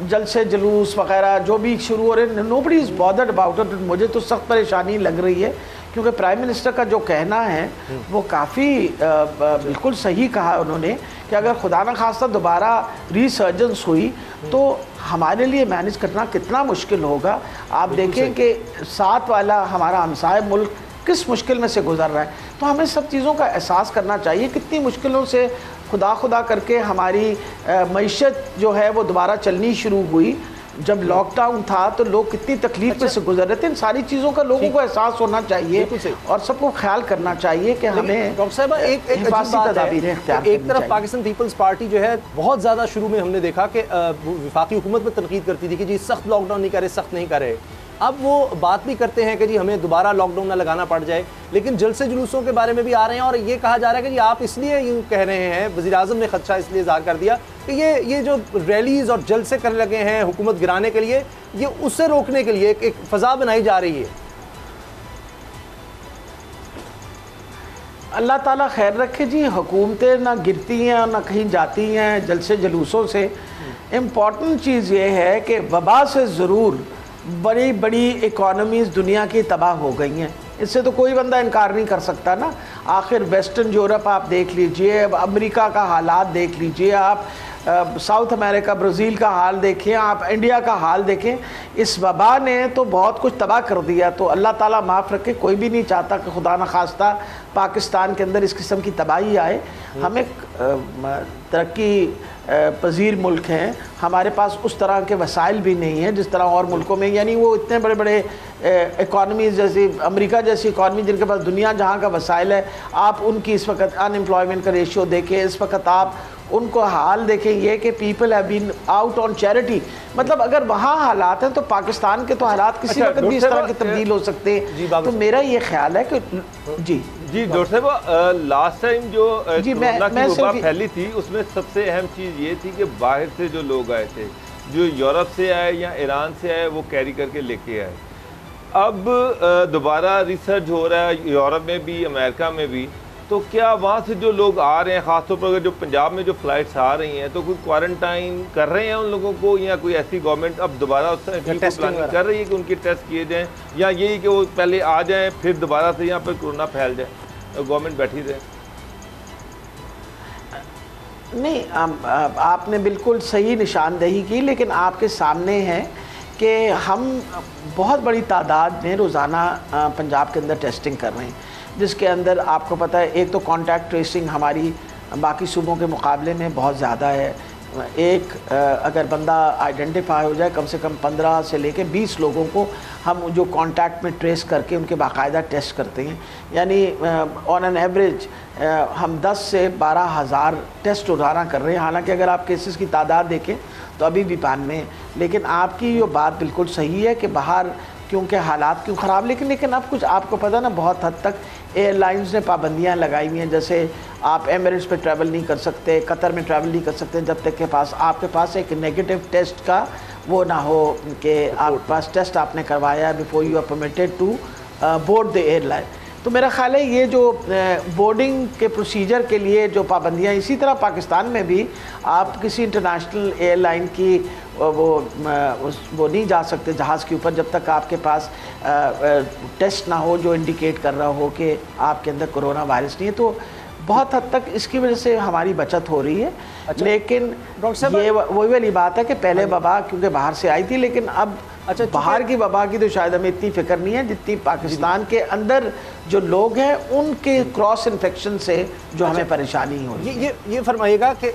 जलसे जुलूस वगैरह जो भी शुरू हो रहे हैं, nobody is bothered about it. मुझे तो सख्त परेशानी लग रही है, क्योंकि प्राइम मिनिस्टर का जो कहना है वो काफ़ी बिल्कुल सही कहा उन्होंने कि अगर खुदा न खास्ता दोबारा रीसर्जेंस हुई तो हमारे लिए मैनेज करना कितना मुश्किल होगा। आप देखें कि साथ वाला हमारा हमसाय मुल्क किस मुश्किल में से गुजर रहा है। तो हमें सब चीज़ों का एहसास करना चाहिए, कितनी मुश्किलों से खुदा खुदा करके हमारी मईशत जो है वो दोबारा चलनी शुरू हुई। जब लॉकडाउन था तो लोग कितनी तकलीफ में से गुजर रहे थे। इन सारी चीज़ों का लोगों को एहसास होना चाहिए और सबको ख्याल करना चाहिए कि हमें डॉक्टर साहब एक तदाबीरें इख्तियार एक तरफ पाकिस्तान पीपल्स पार्टी जो है बहुत ज़्यादा शुरू में हमने देखा कि वफाकी हुकूमत पर तनकीद करती थी कि जी सख्त लॉकडाउन नहीं करे, सख्त नहीं करे। अब वो बात भी करते हैं कि जी हमें दोबारा लॉकडाउन ना लगाना पड़ जाए, लेकिन जलसे जुलूसों के बारे में भी आ रहे हैं और ये कहा जा रहा है कि जी आप इसलिए यूँ कह रहे हैं, वज़ीर-ए-आज़म ने खदशा इसलिए ज़ाहिर कर दिया कि ये जो रैलीज़ और जलसे करने लगे हैं हुकूमत गिराने के लिए, ये उससे रोकने के लिए एक फ़ज़ा बनाई जा रही है। अल्लाह ताला खैर रखे जी। हुकूमतें ना गिरती हैं और ना कहीं जाती हैं जलसे जुलूसों से। इम्पॉर्टेंट चीज़ ये है कि वबा से ज़रूर बड़ी बड़ी इकॉनमीज़ दुनिया की तबाह हो गई हैं, इससे तो कोई बंदा इनकार नहीं कर सकता ना। आखिर वेस्टर्न यूरोप आप देख लीजिए, अमेरिका का हालात देख लीजिए, आप साउथ अमेरिका ब्राज़ील का हाल देखें, आप इंडिया का हाल देखें। इस वबा ने तो बहुत कुछ तबाह कर दिया। तो अल्लाह ताला माफ़ रखे, कोई भी नहीं चाहता कि खुदा न खास्ता पाकिस्तान के अंदर इस किस्म की तबाही आए। हम एक तरक्की पजीर मुल्क हैं, हमारे पास उस तरह के वसाइल भी नहीं हैं जिस तरह और मुल्कों में, यानी वो इतने बड़े बड़े इकॉनमीज़ जैसी अमेरिका जैसी इकॉनमी जिनके पास दुनिया जहाँ का वसाइल है, आप उनकी इस वक्त अनएम्प्लॉयमेंट का रेशियो देखें, इस वक्त आप उनको हाल देखें ये कि people have been out on charity. मतलब अगर वहाँ हालात हैं तो पाकिस्तान के तो हालात किसी वक्त भी इस तरह के तब्दील हो सकते हैं। तो मेरा ये ख्याल है कि जी डॉक्टर साहब, लास्ट टाइम जो कोरोना की वबा फैली थी उसमें सबसे अहम चीज़ ये थी कि बाहर से जो लोग आए थे, जो यूरोप से आए या ईरान से आए, वो कैरी करके लेके आए। अब दोबारा रिसर्च हो रहा है यूरोप में भी, अमेरिका में भी। तो क्या वहाँ से जो लोग आ रहे हैं, ख़ासतौर पर अगर जो पंजाब में जो फ़्लाइट्स आ रही हैं, तो कोई क्वारंटाइन कर रहे हैं उन लोगों को, या कोई ऐसी गवर्नमेंट अब दोबारा उस तरह की प्लानिंग कर रही है कि उनके टेस्ट किए जाएँ, या यही कि वो पहले आ जाएँ फिर दोबारा से यहाँ पर कोरोना फैल जाए, तो गवर्नमेंट बैठी रहे? नहीं, आपने बिल्कुल सही निशानदेही की, लेकिन आपके सामने है कि हम बहुत बड़ी तादाद में रोज़ाना पंजाब के अंदर टेस्टिंग कर रहे हैं, जिसके अंदर आपको पता है एक तो कॉन्टैक्ट ट्रेसिंग हमारी बाकी सूबों के मुकाबले में बहुत ज़्यादा है। एक अगर बंदा आइडेंटिफाई हो जाए, कम से कम 15 से लेके 20 लोगों को हम जो कांटेक्ट में ट्रेस करके उनके बाकायदा टेस्ट करते हैं। यानी ऑन एन एवरेज हम 10 से 12 हज़ार टेस्ट रोज़ाना कर रहे हैं। हालांकि अगर आप केसेस की तादाद देखें तो अभी भी 92 हैं। लेकिन आपकी ये बात बिल्कुल सही है कि बाहर क्योंकि हालात क्यों ख़राब, लेकिन अब कुछ आपको पता ना, बहुत हद तक एयरलाइंस ने पाबंदियां लगाई हुई हैं। जैसे आप एमिरेट्स पे ट्रैवल नहीं कर सकते, कतर में ट्रैवल नहीं कर सकते जब तक के पास आपके पास एक नेगेटिव टेस्ट का वो ना हो कि आपके पास टेस्ट आपने करवाया before you are permitted to board the airline. तो मेरा ख्याल है ये जो बोर्डिंग के प्रोसीजर के लिए जो पाबंदियां, इसी तरह पाकिस्तान में भी आप किसी इंटरनेशनल एयरलाइन की वो नहीं जा सकते जहाज़ के ऊपर जब तक आपके पास टेस्ट ना हो जो इंडिकेट कर रहा हो कि आपके अंदर कोरोना वायरस नहीं है। तो बहुत हद तक इसकी वजह से हमारी बचत हो रही है। अच्छा, लेकिन ये वही वाली बात है कि पहले वबा क्योंकि बाहर से आई थी, लेकिन अब बाहर की वबा की तो शायद हमें इतनी फिक्र नहीं है जितनी पाकिस्तान के अंदर जो लोग हैं उनके क्रॉस इन्फेक्शन से जो हमें परेशानी हो रही है। ये फरमाइएगा कि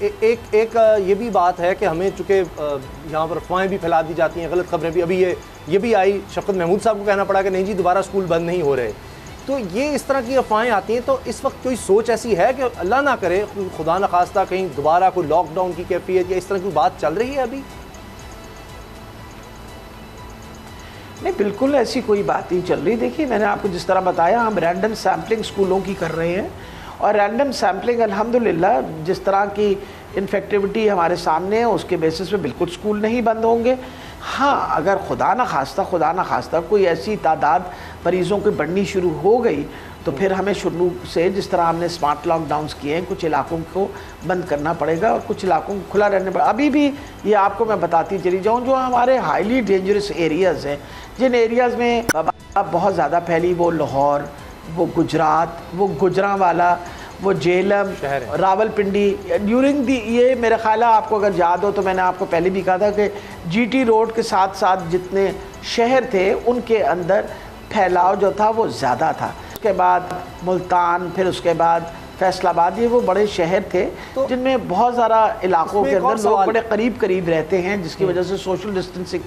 एक ये भी बात है कि हमें चूँकि यहाँ पर अफवाहें भी फैला दी जाती हैं, गलत खबरें भी। अभी ये भी आई, शफकत महमूद साहब को कहना पड़ा कि नहीं जी दोबारा स्कूल बंद नहीं हो रहे। तो ये इस तरह की अफवाहें आती हैं, तो इस वक्त कोई सोच ऐसी है कि अल्लाह ना करे, खुदा न खास्ता कहीं दोबारा कोई लॉकडाउन की कैफियत या इस तरह की बात चल रही है अभी? नहीं, बिल्कुल ऐसी कोई बात नहीं चल रही। देखिए मैंने आपको जिस तरह बताया, हम रैंडम सैम्पलिंग स्कूलों की कर रहे हैं और रैंडम सैम्पलिंग अल्हम्दुलिल्लाह जिस तरह की इन्फेक्टिविटी हमारे सामने है उसके बेसिस पे बिल्कुल स्कूल नहीं बंद होंगे। हाँ, अगर खुदा न खास्ता कोई ऐसी तादाद मरीज़ों की बढ़नी शुरू हो गई तो फिर हमें शुरू से जिस तरह हमने स्मार्ट लॉकडाउन्स किए हैं, कुछ इलाकों को बंद करना पड़ेगा और कुछ इलाकों को खुला रहने पड़ेगा। अभी भी ये आपको मैं बताती चली जाऊँ, जो हमारे हाईली डेंजरस एरियाज़ हैं, जिन एरियाज़ में बहुत ज़्यादा फैली, वो लाहौर, वो गुजरात, वो गुजरांवाला, वो जेलम, रावलपिंडी, ड्यूरिंग दी ये मेरा ख्याल है, आपको अगर याद हो तो मैंने आपको पहले भी कहा था कि जीटी रोड के साथ साथ जितने शहर थे उनके अंदर फैलाव जो था वो ज़्यादा था। उसके बाद मुल्तान, फिर उसके बाद फैसलाबाद, ये वो बड़े शहर थे तो जिनमें बहुत ज़्यादा इलाकों के अंदर लोग बड़े करीब रहते हैं, जिसकी वजह से सोशल डिस्टेंसिंग।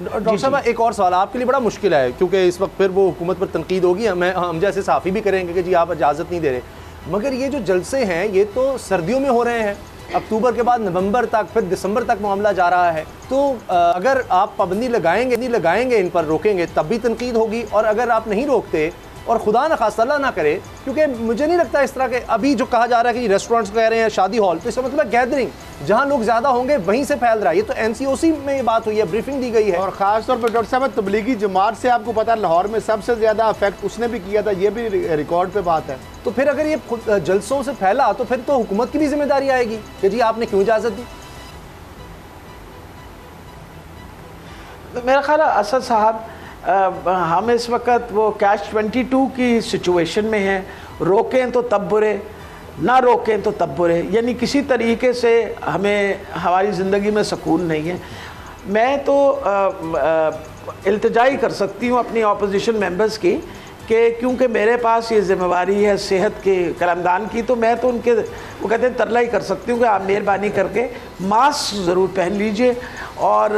डॉक्टर साहब एक और सवाल आपके लिए बड़ा मुश्किल है, क्योंकि इस वक्त फिर वो हुकूमत पर तनकीद होगी, हम जैसे सहाफ़ी भी करेंगे कि जी आप इजाज़त नहीं दे रहे, मगर ये जो जलसे हैं ये तो सर्दियों में हो रहे हैं, अक्टूबर के बाद नवंबर तक, फिर दिसंबर तक मामला जा रहा है। तो अगर आप पाबंदी लगाएंगे इन पर, रोकेंगे, तब भी तनकीद होगी, और अगर आप नहीं रोकते और खुदा न खास्ता अल्लाह ना करे, क्योंकि मुझे नहीं लगता इस तरह के अभी जो कहा जा रहा है कि रेस्टोरेंट्स कह रहे हैं, शादी हॉल, तो इसका मतलब गैदरिंग जहां लोग ज़्यादा होंगे वहीं से फैल रहा है। ये तो NCOC में ये बात हुई है, ब्रीफिंग दी गई है। और ख़ास तौर पर डॉक्टर साहब तबलीगी जमात से आपको पता है लाहौर में सबसे ज़्यादा अफेक्ट उसने भी किया था, ये भी रिकॉर्ड पे बात है। तो फिर अगर ये जलसों से फैला तो फिर तो हुकूमत की भी जिम्मेदारी आएगी कि जी आपने क्यों इजाज़त दी? तो मेरा ख्याल है असद साहब, हम इस वक्त वो कैच 22 की सिचुएशन में हैं। रोकें तो तब बुरे, ना रोकें तो तब बुरे, यानी किसी तरीके से हमें हमारी ज़िंदगी में सुकून नहीं है। मैं तो इल्तिजाई कर सकती हूँ अपनी अपोजिशन मेंबर्स की कि क्योंकि मेरे पास ये ज़िम्मेवारी है सेहत के कलमदान की, तो मैं तो उनके वो कहते हैं तरला ही कर सकती हूँ कि आप मेहरबानी करके मास्क ज़रूर पहन लीजिए और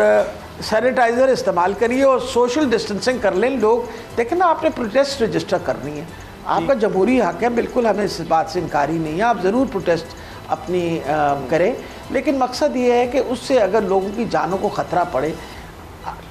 सैनिटाइज़र इस्तेमाल करिए और सोशल डिस्टेंसिंग कर लें। लोग देखें ना, आपने प्रोटेस्ट रजिस्टर करनी है, आपका जमहूरी हक है, बिल्कुल हमें इस बात से इनकारी नहीं है, आप ज़रूर प्रोटेस्ट अपनी करें, लेकिन मकसद ये है कि उससे अगर लोगों की जानों को ख़तरा पड़े,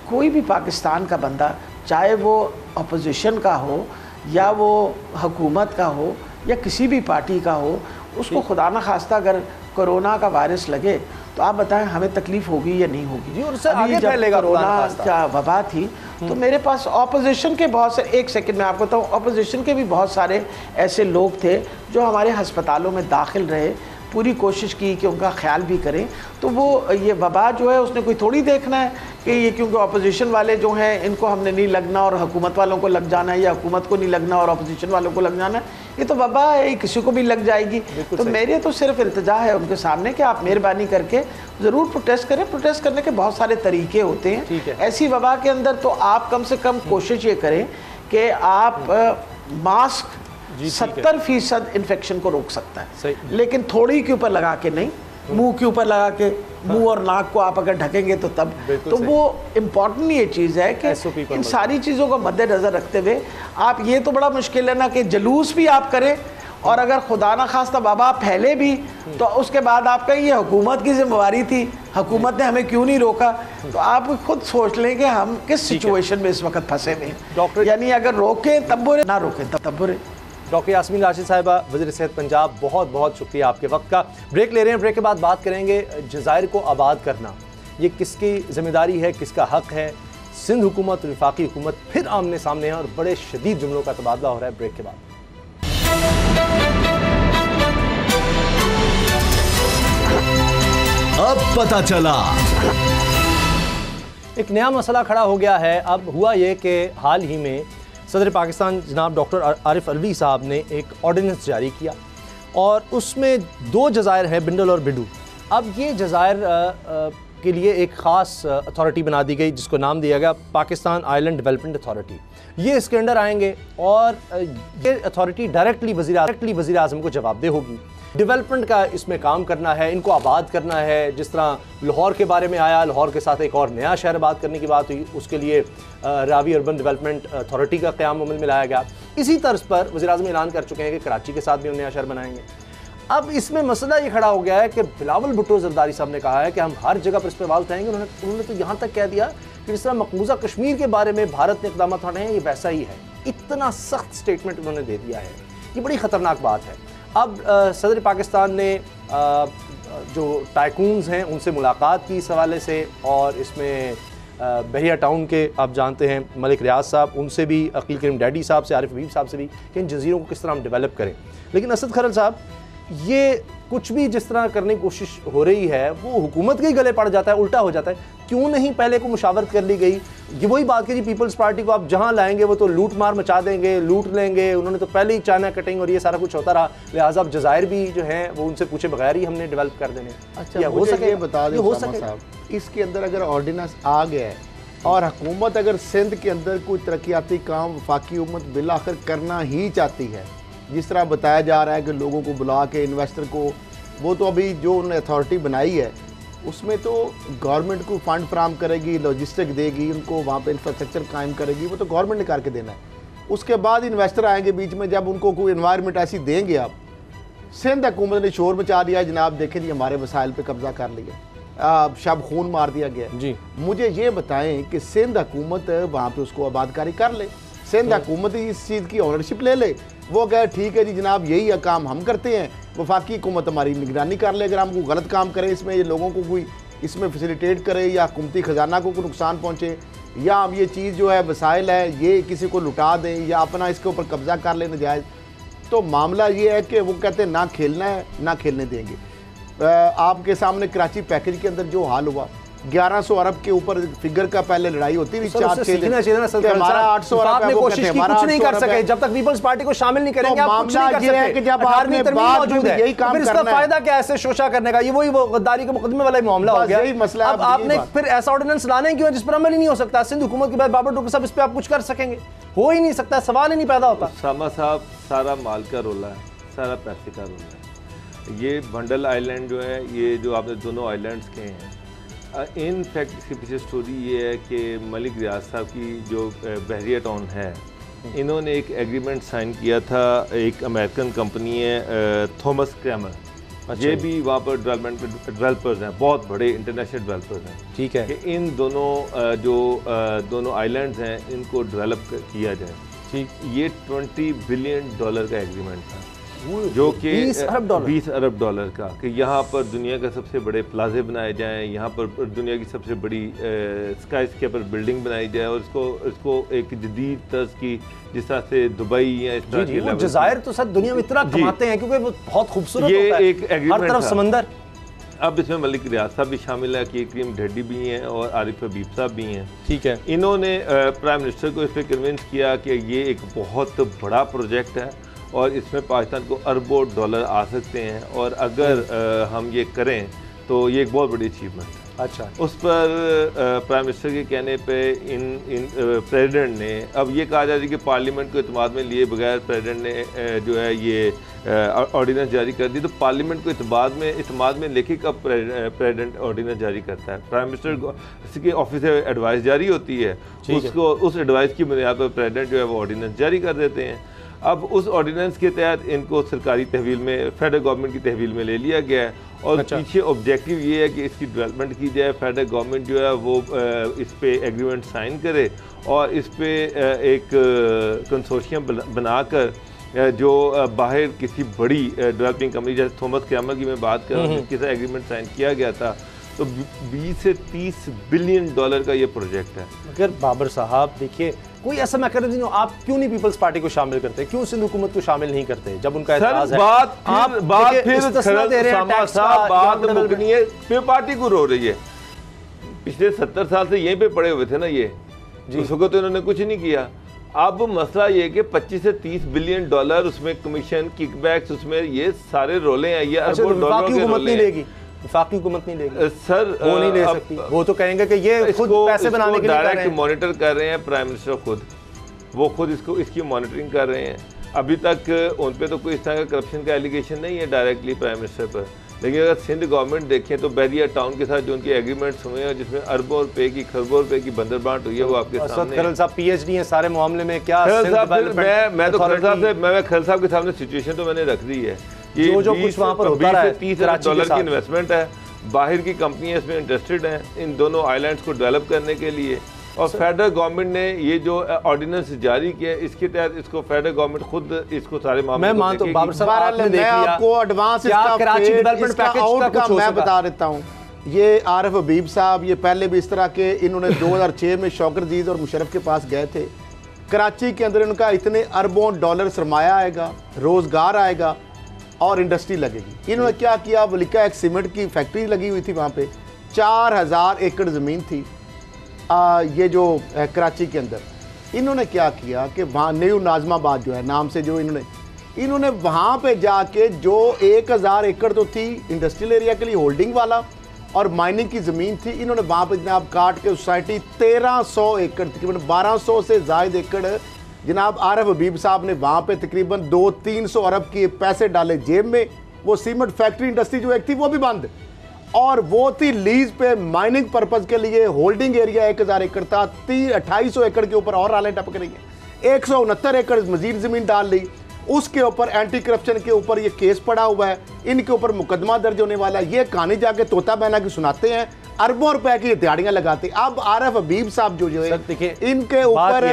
कोई भी पाकिस्तान का बंदा, चाहे वो अपोजिशन का हो या वो हुकूमत का हो या किसी भी पार्टी का हो, उसको खुदा न खास्ता अगर कोरोना का वायरस लगे तो आप बताएं हमें तकलीफ होगी या नहीं होगी। जी, और उससे आगे फैलेगा। कोरोना का वबा थी तो मेरे पास ऑपोजिशन के बहुत से, एक सेकंड में आपको बताऊँ, ऑपोजिशन के भी बहुत सारे ऐसे लोग थे जो हमारे अस्पतालों में दाखिल रहे, पूरी कोशिश की कि उनका ख्याल भी करें। तो वो ये वबा जो है उसने कोई थोड़ी देखना है कि ये क्योंकि अपोजिशन वाले जो हैं इनको हमने नहीं लगना और हुकूमत वालों को लग जाना है, या हुकूमत को नहीं लगना और अपोजिशन वालों को लग जाना है, ये तो वबा है, किसी को भी लग जाएगी। तो मेरे तो सिर्फ इल्तिजा है उनके सामने कि आप मेहरबानी करके ज़रूर प्रोटेस्ट करें। प्रोटेस्ट करने के बहुत सारे तरीके होते हैं। ऐसी वबा के अंदर तो आप कम से कम कोशिश ये करें कि आप मास्क 70% इन्फेक्शन को रोक सकता है, लेकिन थोड़ी के ऊपर लगा के नहीं, मुंह के ऊपर लगा के मुंह और नाक को आप अगर ढकेंगे तो तब, तो वो इम्पॉर्टेंट ये चीज़ है कि इन सारी चीज़ों को मद्देनज़र रखते हुए आप, ये तो बड़ा मुश्किल है ना कि जुलूस भी आप करें और अगर खुदा ना खास्ता बाबा फैले भी तो उसके बाद आपका ये हुकूमत की जिम्मेवारी थी, हुकूमत ने हमें क्यों नहीं रोका। तो आप खुद सोच लें कि हम किस सिचुएशन में इस वक्त फंसे हुए हैं। यानी अगर रोकें तब बुरे, ना रोकें तब बुरे। डॉक्टर यास्मीन राशिद साहिबा, वज़ीर सेहत पंजाब, बहुत बहुत शुक्रिया आपके वक्त का। ब्रेक ले रहे हैं, ब्रेक के बाद बात करेंगे जज़ायर को आबाद करना ये किसकी जिम्मेदारी है, किसका हक है। सिंध हुकूमत और वफाकी हुकूमत फिर आमने सामने हैं और बड़े शदीद जुमलों का तबादला हो रहा है। ब्रेक के बाद अब पता चला एक नया मसला खड़ा हो गया है। अब हुआ ये कि हाल ही में सदर पाकिस्तान जनाब डॉक्टर आरिफ अलवी साहब ने एक ऑर्डिनेंस जारी किया और उसमें 2 जज़ायर हैं, बिंडल और बिडू। अब ये जज़ायर के लिए एक ख़ास अथॉरिटी बना दी गई जिसको नाम दिया गया पाकिस्तान आइलैंड डेवलपमेंट अथॉरिटी। ये इसके अंडर आएंगे और ये अथॉरिटी डायरेक्टली वज़ीर आज़म को जवाबदेह होगी। डेवलपमेंट का इसमें काम करना है, इनको आबाद करना है। जिस तरह लाहौर के बारे में आया, लाहौर के साथ एक और नया शहर आबाद करने की बात हुई, उसके लिए रावी अर्बन डेवलपमेंट अथॉरिटी का क़याम अमल में लाया गया। इसी तर्ज पर वज़ीर आज़म ऐलान कर चुके हैं कि कराची के साथ भी हम नया शहर बनाएंगे। अब इसमें मसला ये खड़ा हो गया है कि बिलावल भुट्टो ज़रदारी साहब ने कहा है कि हम हर जगह पर इस पर आवाज़ उठाएंगे। उन्होंने तो यहाँ तक कह दिया कि जिस तरह मकबूजा कश्मीर के बारे में भारत ने इक़दाम उठाए हैं, ये वैसा ही है। इतना सख्त स्टेटमेंट उन्होंने दे दिया है, ये बड़ी ख़तरनाक बात है। अब सदर पाकिस्तान ने जो टाइकून्स हैं उनसे मुलाकात की इस हवाले से, और इसमें बहिया टाउन के आप जानते हैं मलिक रियाज साहब, उनसे भी, अकील करीम डैडी साहब से, आरिफ हबीब साहब से भी कि इन जज़ीरों को किस तरह हम डेवलप करें। लेकिन असद खरल साहब, ये कुछ भी जिस तरह करने की कोशिश हो रही है वो हुकूमत के ही गले पड़ जाता है, उल्टा हो जाता है। क्यों नहीं पहले को मुशावरत कर ली गई? ये वही बात की जी, पीपल्स पार्टी को आप जहां लाएंगे वो तो लूट मार मचा देंगे, लूट लेंगे। उन्होंने तो पहले ही चाइना कटिंग और ये सारा कुछ होता रहा, लिहाजा अब जज़ायर भी जो हैं वो उनसे पूछे बगैर ही हमने डेवलप कर देने। अच्छा, हो सके बता दें हो सके साहब, इसके अंदर अगर ऑर्डिनेंस आ गया है और हुकूमत अगर सिंध के अंदर कोई तरक्याती काम वफाकी हुकूमत बिल आखिर करना ही चाहती है, जिस तरह बताया जा रहा है कि लोगों को बुला के इन्वेस्टर को, वो तो अभी जो उन्होंने अथॉरिटी बनाई है उसमें तो गवर्नमेंट को फंड फ्राहम करेगी, लॉजिस्टिक देगी, उनको वहाँ पे इंफ्रास्ट्रक्चर कायम करेगी, वो तो गवर्नमेंट ने करके देना है। उसके बाद इन्वेस्टर आएंगे बीच में, जब उनको कोई इन्वायरमेंट ऐसी देंगे आप। सिंध हुकूमत ने शोर मचा दिया, जनाब देखें जी हमारे वसाइल पे कब्जा कर लिया, शब खून मार दिया गया जी। मुझे ये बताएं कि सिंध हुकूमत वहाँ पे उसको आबादकारी कर ले, सिंध हुकूमत इस चीज़ की ऑनरशिप ले ले, वो कहे ठीक है जी जनाब यही काम हम करते हैं, वफाकी हुकूमत हमारी निगरानी कर ले। अगर हम कोई गलत काम करें इसमें, ये लोगों को कोई इसमें फैसिलिटेट करे या हुकूमती ख़जाना को कोई नुकसान पहुँचे, या हम ये चीज़ जो है वसाइल है ये किसी को लुटा दें या अपना इसके ऊपर कब्ज़ा कर लें नजायज़, तो मामला ये है कि वो कहते हैं ना खेलना है ना खेलने देंगे। आपके सामने कराची पैकेज के अंदर जो हाल हुआ, 1100 अरब के ऊपर फिगर का पहले लड़ाई होती थी, हमारा 800 अरब है, वो कहते हैं हमारा 800 अरब है। जब तक पीपल्स पार्टी को शामिल नहीं करेंगे आप कुछ नहीं कर सकते। कि जब आपने बात मौजूद है, यही काम फिर इसका फायदा क्या ऐसे शोषा करने का? ये वही वो गद्दारी के मुकदमे वाला मामला हो गया। यही मसला है। अब आपने फिर ऐसा ऑर्डिनेंस लाने क्यों जिस पर अमल ही नहीं हो सकता? सिंध हुकूमत के बाद बाबर डॉक्टर साहब इस पर आप कुछ कर सकेंगे? हो ही नहीं सकता, सवाल ही नहीं पैदा होता। सामा साहब, सारा माल का रोला है, सारा पैसे का रोला है। ये बंडल आइलैंड जो है, ये जो आपने दोनों आइलैंड्स के हैं, इन फैक्ट इसके पीछे स्टोरी ये है कि मलिक रियाज साहब की जो बहरिया टाउन है, इन्होंने एक एग्रीमेंट साइन किया था, एक अमेरिकन कंपनी है थॉमस क्रैमर, ये भी वहाँ पर डेवलपर्स हैं, बहुत बड़े इंटरनेशनल डेवलपर्स हैं, ठीक है, कि इन दोनों दोनों आइलैंड्स हैं इनको डेवलप किया जाए। ठीक, ये $20 बिलियन का एग्रीमेंट था, जो कि 20 अरब डॉलर का, कि यहाँ पर दुनिया के सबसे बड़े प्लाजे बनाए जाएं, यहाँ पर दुनिया की सबसे बड़ी स्काई स्केपर बिल्डिंग बनाई जाए, और इसको एक जदीद तर्ज की, जिस तरह से दुबई या इस तरह के जज़ायर तो सब दुनिया में इतना कमाते हैं क्योंकि वो बहुत खूबसूरत होता है, एक हर तरफ समंदर। अब इसमें मलिक रियाज साहब भी शामिल है, कि करीम ढेडी भी हैं और आरिफ हबीब साहब भी हैं, ठीक है। इन्होंने प्राइम मिनिस्टर को इस पर कन्विंस किया कि ये एक बहुत बड़ा प्रोजेक्ट है और इसमें पाकिस्तान को $अरबों आ सकते हैं, और अगर हम ये करें तो ये एक बहुत बड़ी अचीवमेंट है। अच्छा, उस पर प्राइम मिनिस्टर के कहने पे इन प्रेसिडेंट ने अब ये कहा जा रहा है कि पार्लियामेंट को इत्माद में लिए बगैर प्रेसिडेंट ने जो है ये ऑर्डिनेंस जारी कर दी। तो पार्लियामेंट को इत्माद में लेके कब प्रेसिडेंट ऑर्डिनेंस जारी करता है? प्राइम मिनिस्टर के ऑफिस से एडवाइस जारी होती है, उसको उस एडवाइस की बुनियाद पर प्रेसिडेंट जो है वो ऑर्डिनेंस जारी कर देते हैं। अब उस ऑर्डिनेंस के तहत इनको सरकारी तहवील में, फेडरल गवर्नमेंट की तहवील में ले लिया गया है और पीछे ऑब्जेक्टिव ये है कि इसकी डेवलपमेंट की जाए। फेडरल गवर्नमेंट जो है वो इस पे एग्रीमेंट साइन करे और इस पे एक कंसोर्शियम बनाकर जो बाहर किसी बड़ी डेवलपिंग कंपनी जैसे थॉमस कैमल की मैं बात कर रहा हूँ जिसके साथ एग्रीमेंट साइन किया गया था, तो 20 से 30 बिलियन डॉलर का ये प्रोजेक्ट है। अगर बाबर साहब देखिए कोई ऐसा मैकेनिज्म आप क्यों नहीं पीपल्स पार्टी को शामिल करते, क्यों सिंध हुकूमत को शामिल नहीं करते जब उनका एतराज है? बात मुकनी है, फिर पार्टी को रो रही है। पिछले 70 साल से यहीं पे पड़े हुए थे ना ये, उस वक्त तो इन्होंने कुछ नहीं किया। अब मसला ये कि 25 से 30 बिलियन डॉलर उसमें कमीशन, किकबैक्स, उसमें ये सारे रोले हैं, ये अरबों डॉलर के रोले हैं। वफाकी हुकूमत नहीं लेगी सर, वो नहीं ले सकती। वो तो कहेंगे कि ये खुद पैसे बनाने के लिए डायरेक्ट मॉनिटर कर रहे हैं प्राइम मिनिस्टर खुद, वो खुद इसकी मॉनिटरिंग कर रहे हैं। अभी तक उन पे तो कोई इस तरह का करप्शन का एलिगेशन नहीं है डायरेक्टली प्राइम मिनिस्टर पर। लेकिन अगर सिंध गवर्नमेंट देखें तो बैरिया टाउन के साथ जो उनके एग्रीमेंट्स हुए हैं जिसमें अरबों रुपए की, खरबों रुपए की बंदरबांट हुई है, वो आपके सामने। खरल साहब पीएचडी हैं सारे मामले में, क्या मैं तो खरल साहब के सामने सिचुएशन तो मैंने रख दी है। जो कुछ वहाँ पर होता है, 30 अरब डॉलर की इन्वेस्टमेंट है, बाहर की कंपनियां इसमें इंटरेस्टेड हैं इन दोनों आइलैंड्स को डेवलप करने के लिए। और फेडरल गवर्नमेंट ने ये जो ऑर्डिनेंस जारी किया इसके तहत इसको फेडरल गवर्नमेंट खुद इसको सारे मामले मैं मानता हूं बाबर साहब आपने देख लिया, आपको एडवांस कराची डेवलपमेंट पैकेज का मैं बता देता हूं। ये आरिफ हबीब साहब ये पहले भी इस तरह के इन्होंने 2006 में शौकत अजीज और मुशर्रफ के पास गए थे। कराची के अंदर इनका इतने अरबों डॉलर सरमाया आएगा, रोजगार आएगा और इंडस्ट्री लगेगी। इन्होंने क्या किया, वलिका एक सीमेंट की फैक्ट्री लगी हुई थी वहाँ पे, 4000 एकड़ ज़मीन थी ये जो कराची के अंदर। इन्होंने क्या किया कि वहाँ न्यू नाजमाबाद जो है नाम से जो इन्होंने वहाँ पे जाके जो 1000 एकड़ तो थी इंडस्ट्रियल एरिया के लिए होल्डिंग वाला और माइनिंग की ज़मीन थी, इन्होंने वहाँ पे जनाब काट के सोसाइटी 1300 एकड़ तकरीबन 1200 से ज़ायद एकड़ जनाब आरिफ हबीब साहब ने वहाँ पे तकरीबन 200-300 अरब के पैसे डाले जेब में। वो सीमेंट फैक्ट्री इंडस्ट्री जो एक थी वो भी बंद, और वो थी लीज पे माइनिंग पर्पज़ के लिए। होल्डिंग एरिया 1000 एकड़ था, 2800 एकड़ के ऊपर और आले टपक रही है, 169 एकड़ मजीद ज़मीन डाल ली। उसके ऊपर एंटी करप्शन के ऊपर ये केस पड़ा हुआ है, इनके ऊपर मुकदमा दर्ज होने वाला है। ये कहानी जाके तोता बहना की सुनाते हैं, अरबों रुपए की दिहाड़ियां लगाते। अब आरिफ हबीब साहब जो है इनके ऊपर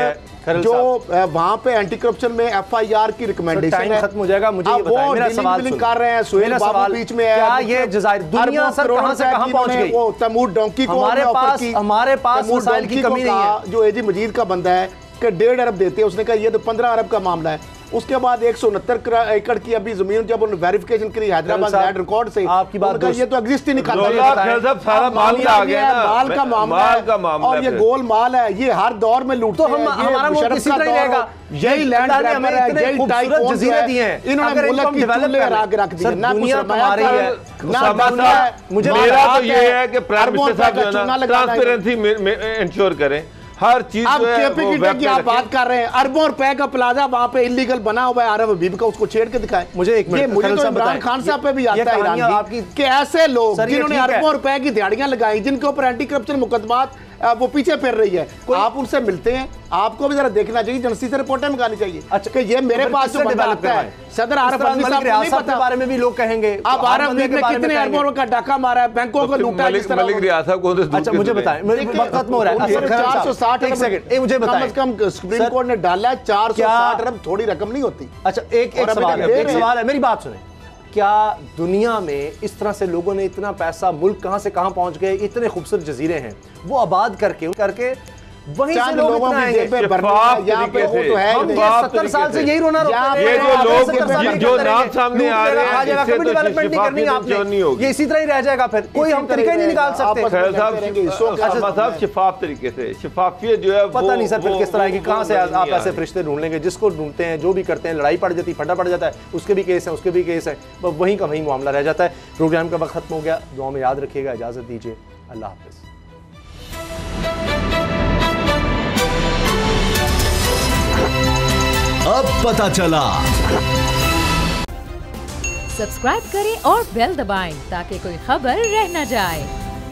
जो वहां पे एंटी करप्शन में FIR की रिकमेंडेशन है, खत्म हो जाएगा। मुझे ये बताएं, मेरा सवाल कर रहे हैं सुहेल बाबू बीच में है, क्या ये जज़ायर दुनिया सर कहां से कहां पहुंच गई? वो तैमूर डोंकी को हमारे पास वसाइल की कमी नहीं है। जो एजी मजीद का बंदा है कि 1.5 अरब देते हैं, उसने कहा ये तो 15 अरब का मामला है। उसके बाद 169 एकड़ की अभी जमीन जब उन्होंने वेरिफिकेशन करी हैदराबाद लैंड रिकॉर्ड से, आपकी बात ये तो एग्जिस्ट ही नहीं कर सारा माल का आ गया ना, माल का मामला और ये गोल माल है, ये हर दौर में लूटते हैं। हमारा मुल्क इसी तरह रहेगा। यही लैंड ग्रैबर है, यही टाइकून जजीरे दिए हैं, इन्होंने मुल्क की चूल्हे आग रख दी है। ना दुनिया कमा रही है, मुझे मेरा तो ये है कि प्राइम मिनिस्टर साहब जो है ना ट्रांसपेरेंसी इंश्योर करें हर चीज। अब केपीके की आप बात कर रहे हैं, अरबों रुपए का प्लाजा वहां पे इलीगल बना हुआ है आरिफ हबीब का, उसको छेड़ के दिखाएं। मुझे एक मिनट, मुझे तो इमरान खान साहब पे भी आता है ईरान की कि ऐसे लोग जिन्होंने अरबों रुपए की दिहाड़ियां लगाई, जिनके ऊपर एंटी करप्शन मुकदमात वो पीछे फिर रही है, आप उनसे मिलते हैं, आपको भी जरा देखना चाहिए, एजेंसी से रिपोर्टें मंगानी चाहिए। अच्छा कि ये मेरे पास जो बंदा आता है सदर आरिफ हबीब साहब को नहीं पता, बारे में भी लोग कहेंगे अब आरिफ हबीब ने कितने अरबों का डाका मारा है, बैंकों को लूटा है। मलिक रियाज साहब को अच्छा मुझे बताएं, वक्त खत्म हो रहा है। 460 एक सेकंड, ये मुझे बताएं, कम से कम सुप्रीम कोर्ट ने डाला है 460 अरब, थोड़ी रकम नहीं होती। अच्छा एक सवाल है, मेरी बात सुने, क्या दुनिया में इस तरह से लोगों ने इतना पैसा, मुल्क कहां से कहां पहुंच गए, इतने खूबसूरत जजीरे हैं वो आबाद करके वहीं से लोग इतना आएंगे। यहाँ पे वो तो है, 70 साल से यही रोना रोते हैं। ये जो लोग जो नाम सामने आ रहे हैं, इससे तो डेवलपमेंट नहीं करनी आपने, ये इसी तरह ही रह जाएगा, फिर कोई हम तरीका ही नहीं निकाल सकते। साहब शिफाफ तरीके से, शिफाफियत जो है पता नहीं सर फिर किस तरह की, कहां से आप ऐसे फरिश्ते ढूंढ लेंगे, जिसको ढूंढते हैं जो भी करते हैं, लड़ाई पड़ जाती, फटा पड़ जाता है, उसके भी केस है, उसके भी केस है, वहीं का वहीं मामला रह जाता है। प्रोग्राम का वक्त खत्म हो गया, दुआ में याद रखिएगा, इजाजत दीजिए। अल्लाह हाफिज़। अब पता चला। सब्सक्राइब करें और बेल दबाएं ताकि कोई खबर रह न जाए।